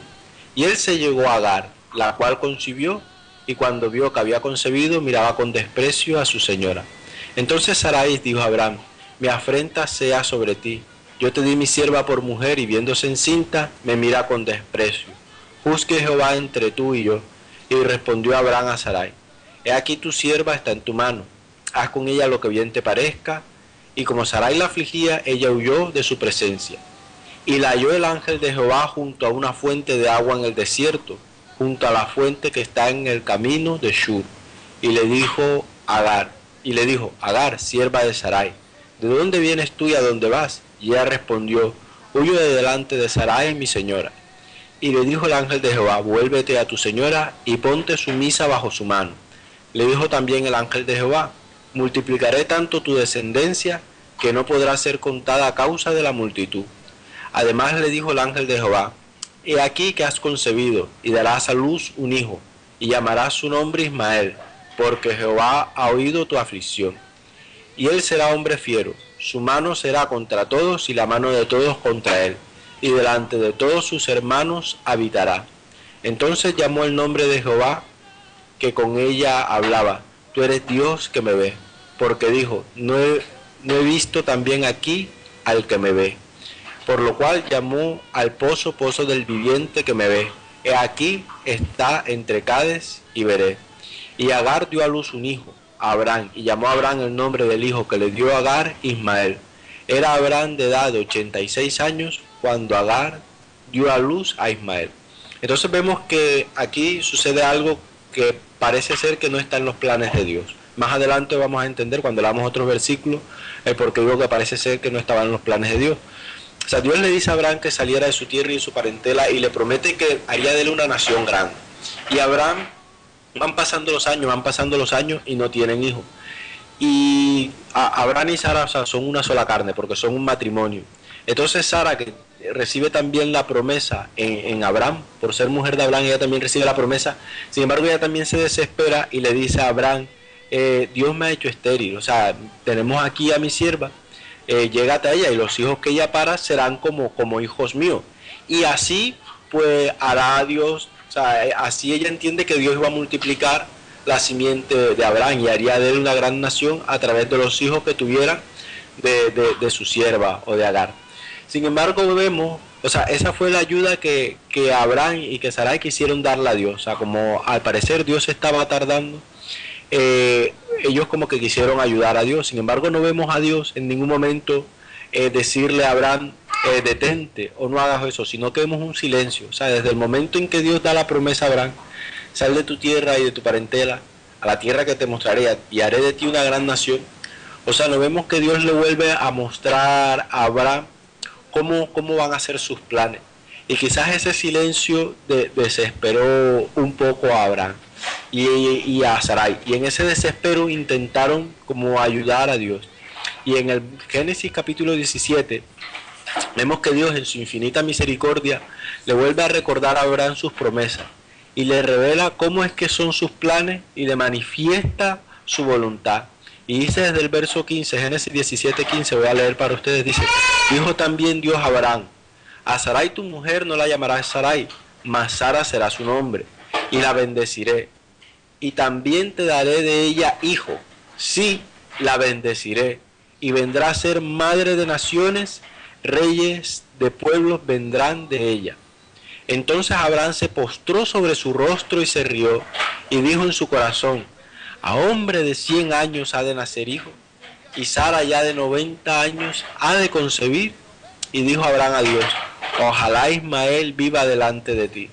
Y él se llegó a Agar, la cual concibió, y cuando vio que había concebido, miraba con desprecio a su señora. Entonces Sarai dijo a Abraham: mi afrenta sea sobre ti. Yo te di mi sierva por mujer, y viéndose encinta, me mira con desprecio. Juzgue Jehová entre tú y yo. Y respondió Abraham a Sarai: he aquí tu sierva está en tu mano, haz con ella lo que bien te parezca. Y como Sarai la afligía, ella huyó de su presencia. Y la halló el ángel de Jehová junto a una fuente de agua en el desierto, junto a la fuente que está en el camino de Shur. Y le dijo Agar, sierva de Sarai: ¿de dónde vienes tú y a dónde vas? Y ella respondió: huyo de delante de Sarai, mi señora. Y le dijo el ángel de Jehová: vuélvete a tu señora y ponte sumisa bajo su mano. Le dijo también el ángel de Jehová: multiplicaré tanto tu descendencia que no podrá ser contada a causa de la multitud. Además le dijo el ángel de Jehová: he aquí que has concebido y darás a luz un hijo, y llamarás su nombre Ismael, porque Jehová ha oído tu aflicción. Y él será hombre fiero, su mano será contra todos y la mano de todos contra él, y delante de todos sus hermanos habitará. Entonces llamó el nombre de Jehová que con ella hablaba: tú eres Dios que me ve, porque dijo: no he visto también aquí al que me ve. Por lo cual llamó al pozo del viviente que me ve. He aquí está entre Cades y Beré. Y Agar dio a luz un hijo, a Abraham, y llamó a Abraham el nombre del hijo que le dio a Agar, Ismael. Era Abraham de edad de 86 años cuando Agar dio a luz a Ismael. Entonces vemos que aquí sucede algo que parece ser que no está en los planes de Dios. Más adelante vamos a entender, cuando leamos otros versículos, el por qué digo que parece ser que no estaba en los planes de Dios. O sea, Dios le dice a Abraham que saliera de su tierra y de su parentela, y le promete que haría de él una nación grande. Y Abraham, van pasando los años y no tienen hijos. Y Abraham y Sara, o sea, son una sola carne, porque son un matrimonio. Entonces Sara, que recibe también la promesa en Abraham, por ser mujer de Abraham, ella también recibe la promesa. Sin embargo, ella también se desespera y le dice a Abraham: Dios me ha hecho estéril, o sea, tenemos aquí a mi sierva, llégate a ella, y los hijos que ella para serán como hijos míos. Y así pues hará Dios, o sea, así ella entiende que Dios iba a multiplicar la simiente de Abraham y haría de él una gran nación a través de los hijos que tuvieran de su sierva o de Agar. Sin embargo, vemos, o sea, esa fue la ayuda que Abraham y que Sarai quisieron darle a Dios. O sea, como al parecer Dios estaba tardando, ellos como que quisieron ayudar a Dios. Sin embargo, no vemos a Dios en ningún momento decirle a Abraham: detente o no hagas eso, sino que vemos un silencio. O sea, desde el momento en que Dios da la promesa a Abraham: sal de tu tierra y de tu parentela a la tierra que te mostraré y haré de ti una gran nación. O sea, no vemos que Dios le vuelve a mostrar a Abraham cómo van a ser sus planes. Y quizás ese silencio desesperó un poco a Abraham y a Sarai. Y en ese desespero intentaron como ayudar a Dios. Y en el Génesis capítulo 17 vemos que Dios, en su infinita misericordia, le vuelve a recordar a Abraham sus promesas y le revela cómo es que son sus planes y le manifiesta su voluntad. Y dice desde el verso 15, Génesis 17:15, voy a leer para ustedes, dice: dijo también Dios a Abraham: a Sarai tu mujer no la llamarás Sarai, mas Sara será su nombre, y la bendeciré, y también te daré de ella hijo, sí, la bendeciré, y vendrá a ser madre de naciones, reyes de pueblos vendrán de ella. Entonces Abraham se postró sobre su rostro y se rió, y dijo en su corazón: a hombre de 100 años ha de nacer hijo, y Sara ya de 90 años ha de concebir. Y dijo Abraham a Dios: Ojalá Ismael viva delante de ti.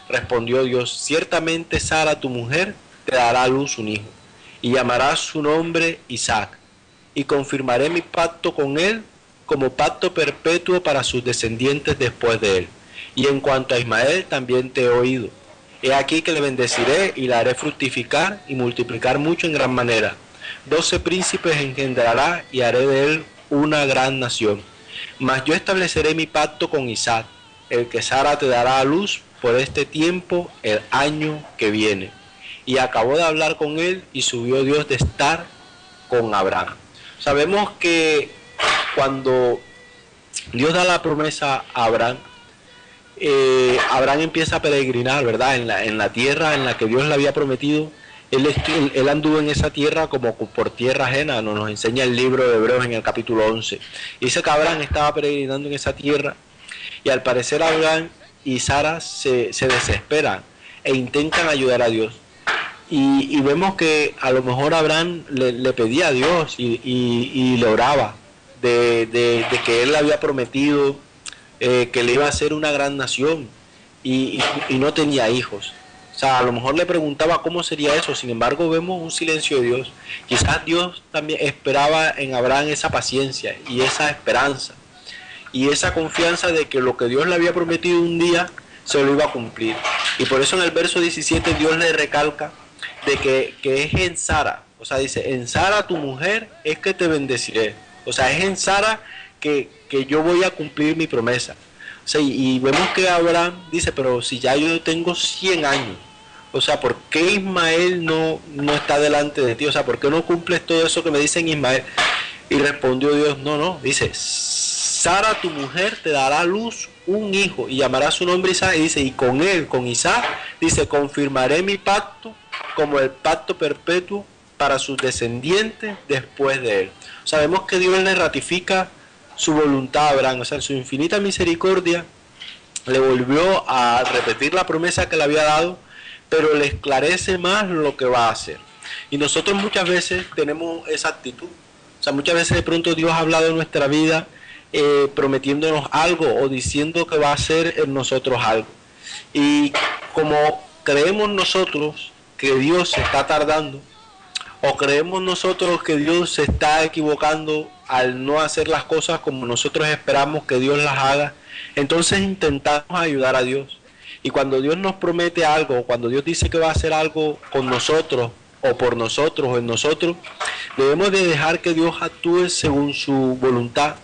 Respondió Dios, ciertamente Sara, tu mujer, te dará a luz un hijo, y llamarás su nombre Isaac, y confirmaré mi pacto con él como pacto perpetuo para sus descendientes después de él. Y en cuanto a Ismael, también te he oído. He aquí que le bendeciré y la haré fructificar y multiplicar mucho en gran manera. 12 príncipes engendrará y haré de él una gran nación. Mas yo estableceré mi pacto con Isaac, el que Sara te dará a luz por este tiempo el año que viene. Y acabó de hablar con él y subió Dios de estar con Abraham. Sabemos que cuando Dios da la promesa a Abraham, Abraham empieza a peregrinar, ¿verdad? En la tierra en la que Dios le había prometido. Él anduvo en esa tierra como por tierra ajena, nos enseña el libro de Hebreos en el capítulo 11. Dice que Abraham estaba peregrinando en esa tierra y al parecer Abraham y Sara se desesperan e intentan ayudar a Dios. Y vemos que a lo mejor Abraham le pedía a Dios y le oraba de que él le había prometido que le iba a hacer una gran nación y no tenía hijos. O sea, a lo mejor le preguntaba cómo sería eso, sin embargo vemos un silencio de Dios. Quizás Dios también esperaba en Abraham esa paciencia y esa esperanza y esa confianza de que lo que Dios le había prometido un día se lo iba a cumplir. Y por eso en el verso 17 Dios le recalca de que es en Sara, o sea, dice, en Sara tu mujer es que te bendeciré. O sea, es en Sara que yo voy a cumplir mi promesa. O sea, y vemos que Abraham dice, pero si ya yo tengo 100 años, o sea, ¿por qué Ismael no está delante de ti? O sea, ¿por qué no cumples todo eso que me dicen Ismael? Y respondió Dios, no, dice, Sara tu mujer te dará a luz un hijo y llamará su nombre Isaac. Y dice, y con él, con Isaac, dice, confirmaré mi pacto como el pacto perpetuo para sus descendientes después de él. Sabemos que Dios le ratifica su voluntad a Abraham, o sea, su infinita misericordia le volvió a repetir la promesa que le había dado, pero le esclarece más lo que va a hacer. Y nosotros muchas veces tenemos esa actitud, o sea, muchas veces de pronto Dios ha hablado en nuestra vida prometiéndonos algo o diciendo que va a hacer en nosotros algo. Y como creemos nosotros que Dios se está tardando, o creemos nosotros que Dios se está equivocando al no hacer las cosas como nosotros esperamos que Dios las haga, entonces intentamos ayudar a Dios. Y cuando Dios nos promete algo, cuando Dios dice que va a hacer algo con nosotros, o por nosotros, o en nosotros, debemos de dejar que Dios actúe según su voluntad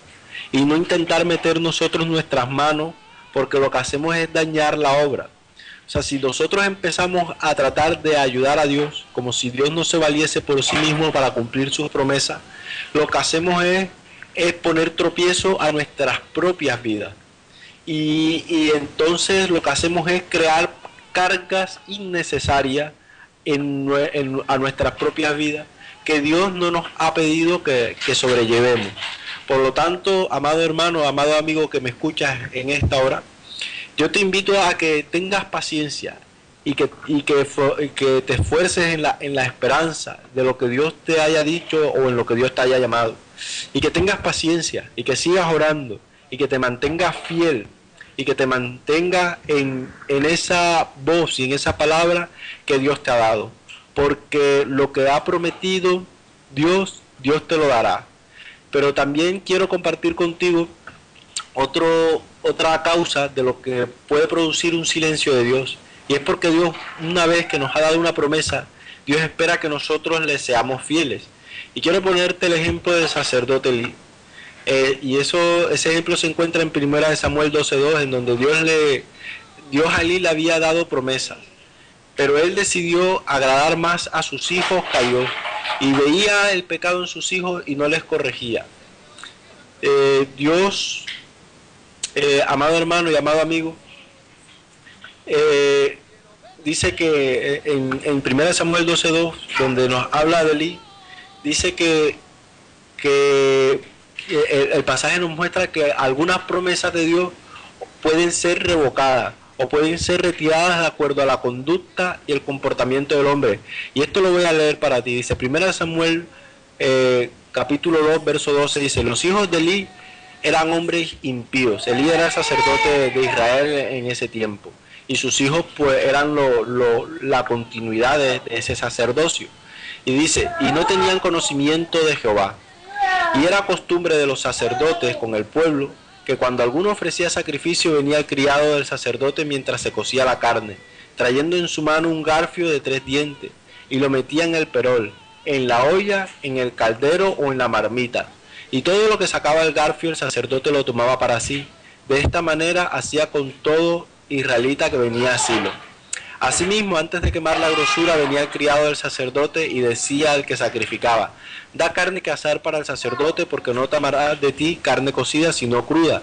y no intentar meter nosotros nuestras manos, porque lo que hacemos es dañar la obra. O sea, si nosotros empezamos a tratar de ayudar a Dios, como si Dios no se valiese por sí mismo para cumplir sus promesas, lo que hacemos es poner tropiezo a nuestras propias vidas. Y entonces lo que hacemos es crear cargas innecesarias a nuestras propias vidas que Dios no nos ha pedido que sobrellevemos. Por lo tanto, amado hermano, amado amigo que me escuchas en esta hora, yo te invito a que tengas paciencia y que te esfuerces en la esperanza de lo que Dios te haya dicho o en lo que Dios te haya llamado. Y que tengas paciencia y que sigas orando y que te mantengas fiel y que te mantengas en esa voz y en esa palabra que Dios te ha dado. Porque lo que ha prometido Dios te lo dará. Pero también quiero compartir contigo otra causa de lo que puede producir un silencio de Dios, y es porque Dios, una vez que nos ha dado una promesa, Dios espera que nosotros le seamos fieles. Y quiero ponerte el ejemplo del sacerdote Elí, y ese ejemplo se encuentra en 1 Samuel 12:2, en donde Dios a Elí le había dado promesas, pero él decidió agradar más a sus hijos que a Dios, y veía el pecado en sus hijos y no les corregía. Dios, amado hermano y amado amigo, dice que en 1 Samuel 12:2, donde nos habla de Elí, dice que el pasaje nos muestra que algunas promesas de Dios pueden ser revocadas o pueden ser retiradas de acuerdo a la conducta y el comportamiento del hombre. Y esto lo voy a leer para ti. Dice 1 Samuel capítulo 2, verso 12, dice: los hijos de Elí eran hombres impíos. Elí era el sacerdote de Israel en ese tiempo, y sus hijos pues eran la continuidad de ese sacerdocio. Y dice, y no tenían conocimiento de Jehová. Y era costumbre de los sacerdotes con el pueblo, que cuando alguno ofrecía sacrificio venía el criado del sacerdote mientras se cocía la carne, trayendo en su mano un garfio de 3 dientes, y lo metía en el perol, en la olla, en el caldero o en la marmita. Y todo lo que sacaba el garfio el sacerdote lo tomaba para sí. De esta manera hacía con todo israelita que venía a Silo. Asimismo, antes de quemar la grosura, venía el criado del sacerdote y decía al que sacrificaba: da carne que asar para el sacerdote, porque no tomará de ti carne cocida, sino cruda.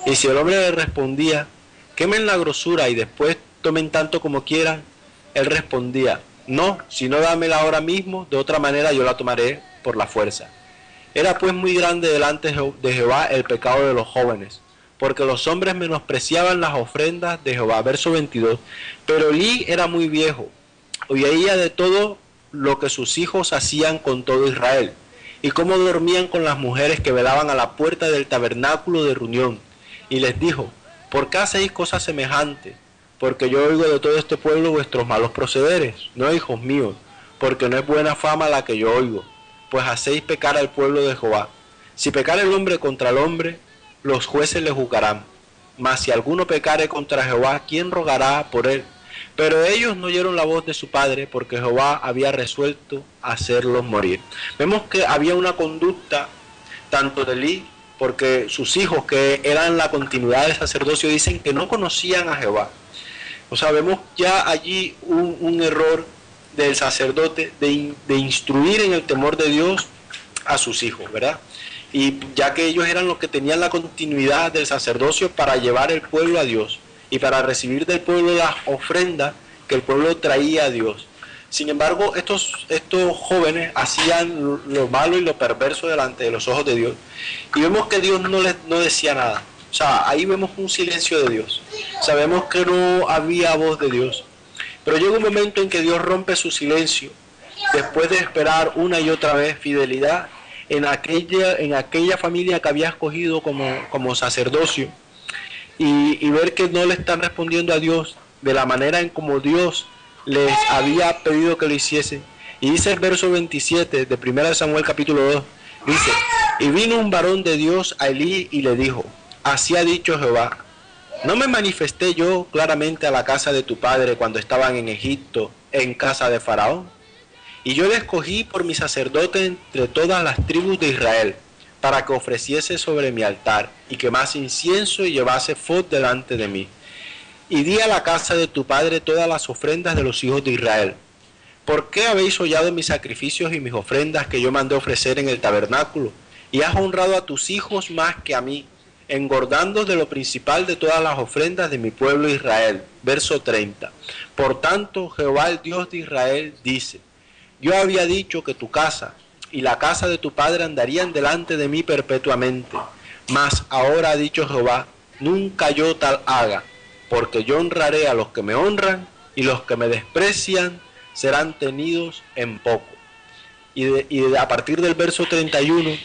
Y si el hombre le respondía: quemen la grosura y después tomen tanto como quieran, él respondía: no, sino dámela ahora mismo, de otra manera yo la tomaré por la fuerza. Era pues muy grande delante de Jehová el pecado de los jóvenes, porque los hombres menospreciaban las ofrendas de Jehová. Verso 22. Pero Elí era muy viejo, oía de todo lo que sus hijos hacían con todo Israel, y cómo dormían con las mujeres que velaban a la puerta del tabernáculo de reunión. Y les dijo: ¿por qué hacéis cosas semejantes? Porque yo oigo de todo este pueblo vuestros malos procederes. No, hijos míos, porque no es buena fama la que yo oigo, pues hacéis pecar al pueblo de Jehová. Si pecar el hombre contra el hombre, los jueces le juzgarán. Mas si alguno pecare contra Jehová, ¿quién rogará por él? Pero ellos no oyeron la voz de su padre, porque Jehová había resuelto hacerlos morir. Vemos que había una conducta tanto de Elí, porque sus hijos, que eran la continuidad del sacerdocio, dicen que no conocían a Jehová. O sea, vemos ya allí un error del sacerdote de instruir en el temor de Dios a sus hijos, ¿verdad? Y ya que ellos eran los que tenían la continuidad del sacerdocio para llevar el pueblo a Dios y para recibir del pueblo las ofrendas que el pueblo traía a Dios. Sin embargo, estos jóvenes hacían lo malo y lo perverso delante de los ojos de Dios, y vemos que Dios no decía nada. O sea, ahí vemos un silencio de Dios. Sabemos que no había voz de Dios. Pero llega un momento en que Dios rompe su silencio, después de esperar una y otra vez fidelidad en aquella familia que había escogido como sacerdocio, y ver que no le están respondiendo a Dios de la manera en como Dios les había pedido que lo hiciesen. Y dice el verso 27 de 1 Samuel capítulo 2, dice: y vino un varón de Dios a Elí y le dijo: así ha dicho Jehová, ¿no me manifesté yo claramente a la casa de tu padre cuando estaban en Egipto, en casa de Faraón? Y yo le escogí por mi sacerdote entre todas las tribus de Israel, para que ofreciese sobre mi altar, y quemase incienso y llevase efod delante de mí. Y di a la casa de tu padre todas las ofrendas de los hijos de Israel. ¿Por qué habéis hollado mis sacrificios y mis ofrendas que yo mandé ofrecer en el tabernáculo? Y has honrado a tus hijos más que a mí, engordando de lo principal de todas las ofrendas de mi pueblo Israel. Verso 30. Por tanto, Jehová el Dios de Israel dice: yo había dicho que tu casa y la casa de tu padre andarían delante de mí perpetuamente. Mas ahora ha dicho Jehová: nunca yo tal haga, porque yo honraré a los que me honran, y los que me desprecian serán tenidos en poco. Y a partir del verso 31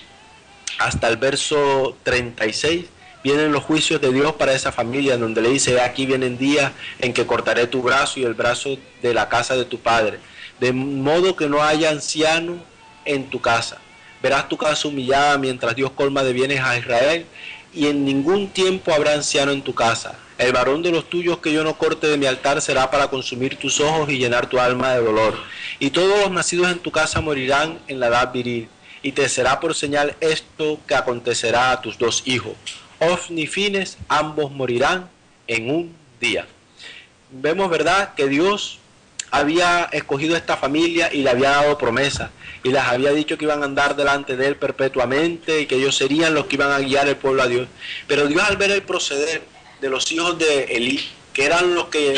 hasta el verso 36 vienen los juicios de Dios para esa familia, donde le dice: aquí vienen días en que cortaré tu brazo y el brazo de la casa de tu padre, de modo que no haya anciano en tu casa. Verás tu casa humillada mientras Dios colma de bienes a Israel, y en ningún tiempo habrá anciano en tu casa. El varón de los tuyos que yo no corte de mi altar será para consumir tus ojos y llenar tu alma de dolor. Y todos los nacidos en tu casa morirán en la edad viril, y te será por señal esto que acontecerá a tus 2 hijos. Ofni y Fines, ambos morirán en un día. Vemos, ¿verdad?, que Dios había escogido esta familia y le había dado promesa, y les había dicho que iban a andar delante de él perpetuamente y que ellos serían los que iban a guiar el pueblo a Dios. Pero Dios, al ver el proceder de los hijos de Elí, que eran los que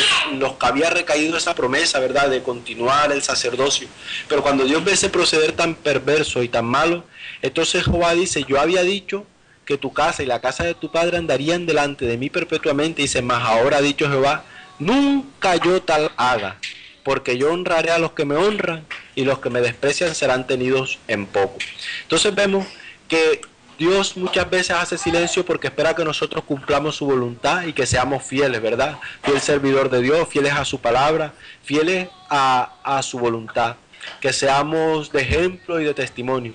había recaído esa promesa, ¿verdad?, de continuar el sacerdocio, pero cuando Dios ve ese proceder tan perverso y tan malo, entonces Jehová dice: yo había dicho que tu casa y la casa de tu padre andarían delante de mí perpetuamente. Y dice: mas ahora ha dicho Jehová, nunca yo tal haga, porque yo honraré a los que me honran, y los que me desprecian serán tenidos en poco. Entonces vemos que Dios muchas veces hace silencio porque espera que nosotros cumplamos su voluntad y que seamos fieles, ¿verdad? Fiel servidor de Dios, fieles a su palabra, fieles a su voluntad, que seamos de ejemplo y de testimonio.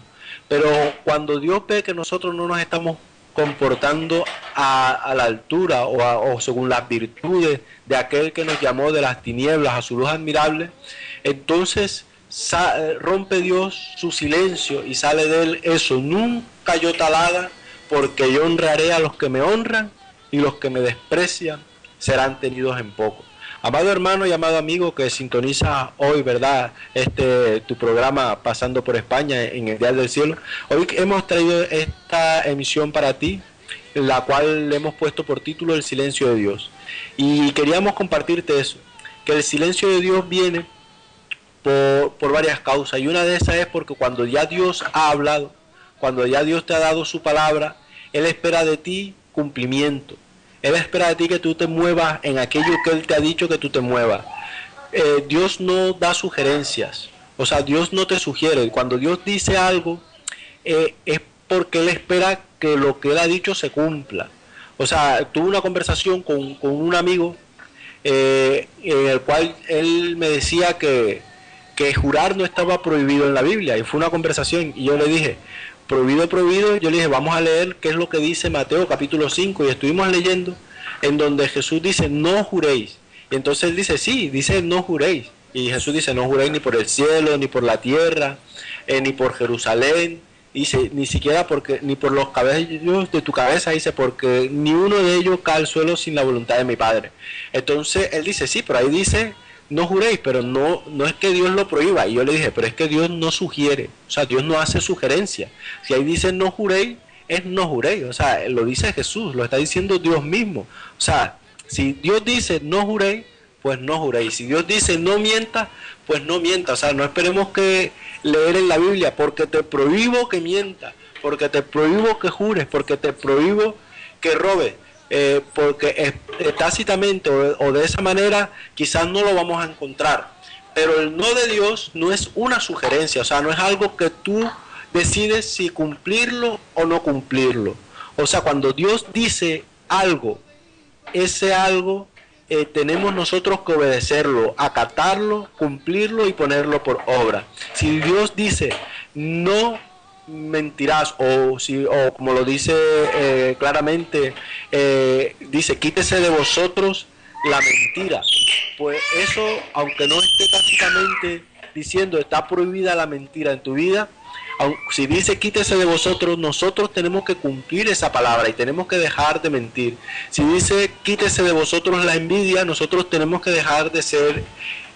Pero cuando Dios ve que nosotros no nos estamos comportando a la altura o según las virtudes de aquel que nos llamó de las tinieblas a su luz admirable, entonces rompe Dios su silencio y sale de él eso: nunca yo tal haga, porque yo honraré a los que me honran y los que me desprecian serán tenidos en poco. Amado hermano y amado amigo que sintoniza hoy, ¿verdad?, tu programa Pasando por España en el Dial del Cielo, hoy hemos traído esta emisión para ti, la cual le hemos puesto por título El silencio de Dios. Y queríamos compartirte eso, que el silencio de Dios viene por varias causas, y una de esas es porque cuando ya Dios ha hablado, cuando ya Dios te ha dado su palabra, Él espera de ti cumplimiento. Él espera de ti que tú te muevas en aquello que Él te ha dicho que tú te muevas. Dios no da sugerencias, o sea, Dios no te sugiere. Cuando Dios dice algo, es porque Él espera que lo que Él ha dicho se cumpla. O sea, tuve una conversación con un amigo en el cual él me decía que jurar no estaba prohibido en la Biblia, y fue una conversación, y yo le dije, prohibido, yo le dije, vamos a leer qué es lo que dice Mateo capítulo 5, y estuvimos leyendo en donde Jesús dice, no juréis, y entonces él dice, sí, dice no juréis, y Jesús dice, no juréis ni por el cielo, ni por la tierra, ni por Jerusalén, dice, ni siquiera ni por los cabellos de tu cabeza, dice, porque ni uno de ellos cae al suelo sin la voluntad de mi Padre. Entonces él dice, sí, pero ahí dice, no juréis, pero no es que Dios lo prohíba. Y yo le dije, pero es que Dios no sugiere, o sea, Dios no hace sugerencia. Si ahí dice no juréis, es no juréis, o sea, lo dice Jesús, lo está diciendo Dios mismo. O sea, si Dios dice no juréis, pues no juréis. Si Dios dice no mientas, pues no mientas. O sea, no esperemos que leer en la Biblia, porque te prohíbo que mientas, porque te prohíbo que jures, porque te prohíbo que robes. Porque tácitamente o de esa manera quizás no lo vamos a encontrar, pero el no de Dios no es una sugerencia, o sea, no es algo que tú decides si cumplirlo o no cumplirlo. O sea, cuando Dios dice algo, ese algo tenemos nosotros que obedecerlo, acatarlo, cumplirlo y ponerlo por obra. Si Dios dice no mentirás, o como lo dice claramente, dice quítese de vosotros la mentira, pues eso, aunque no esté tácitamente diciendo está prohibida la mentira en tu vida, si dice quítese de vosotros, nosotros tenemos que cumplir esa palabra y tenemos que dejar de mentir. Si dice quítese de vosotros la envidia, nosotros tenemos que dejar de ser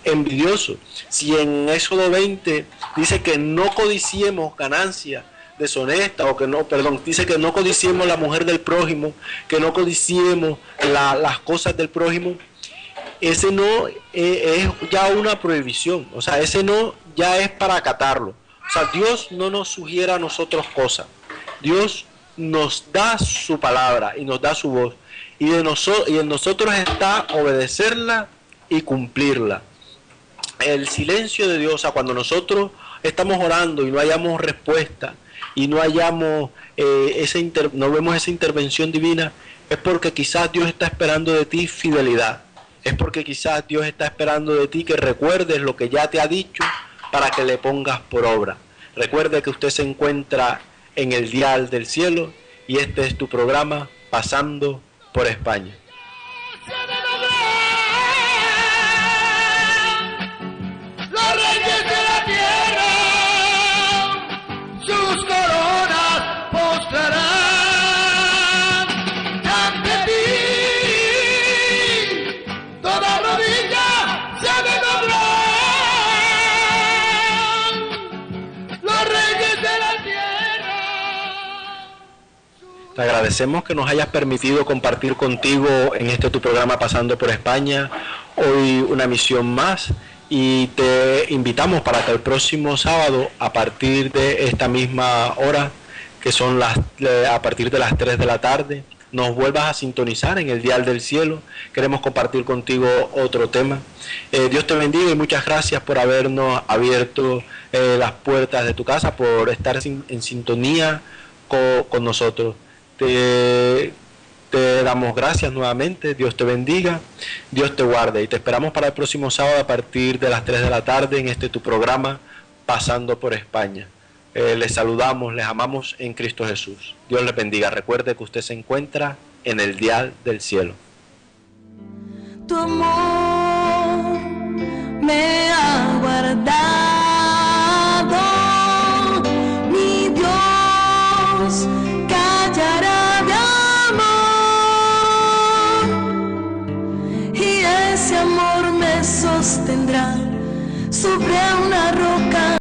envidioso. Si en Éxodo 20 dice que no codiciemos ganancia deshonesta, o que no, perdón, dice que no codiciemos la mujer del prójimo, que no codiciemos las cosas del prójimo, ese no es ya una prohibición, o sea, ese no ya es para acatarlo. O sea, Dios no nos sugiere a nosotros cosas, Dios nos da su palabra y nos da su voz, y en nosotros está obedecerla y cumplirla. El silencio de Dios, o sea, cuando nosotros estamos orando y no hayamos respuesta y no hayamos no vemos esa intervención divina, es porque quizás Dios está esperando de ti fidelidad, es porque quizás Dios está esperando de ti que recuerdes lo que ya te ha dicho para que le pongas por obra. Recuerde que usted se encuentra en el Dial del Cielo y este es tu programa Pasando por España. Los reyes de la tierra sus coronas postrarán ante ti, toda rodilla se ha de doblar. Los reyes de la tierra. Te agradecemos que nos hayas permitido compartir contigo en este tu programa Pasando por España hoy una misión más. Y te invitamos para que el próximo sábado, a partir de esta misma hora, que son a partir de las 3 de la tarde, nos vuelvas a sintonizar en el Dial del Cielo. Queremos compartir contigo otro tema. Dios te bendiga y muchas gracias por habernos abierto las puertas de tu casa, por estar en sintonía con nosotros. Te damos gracias nuevamente, Dios te bendiga, Dios te guarde y te esperamos para el próximo sábado a partir de las 3 de la tarde en tu programa Pasando por España. Les saludamos, les amamos en Cristo Jesús. Dios les bendiga. Recuerde que usted se encuentra en el dial del cielo. Tu amor me ha guardado, mi Dios callará de amor, y ese amor me sostendrá sobre una roca.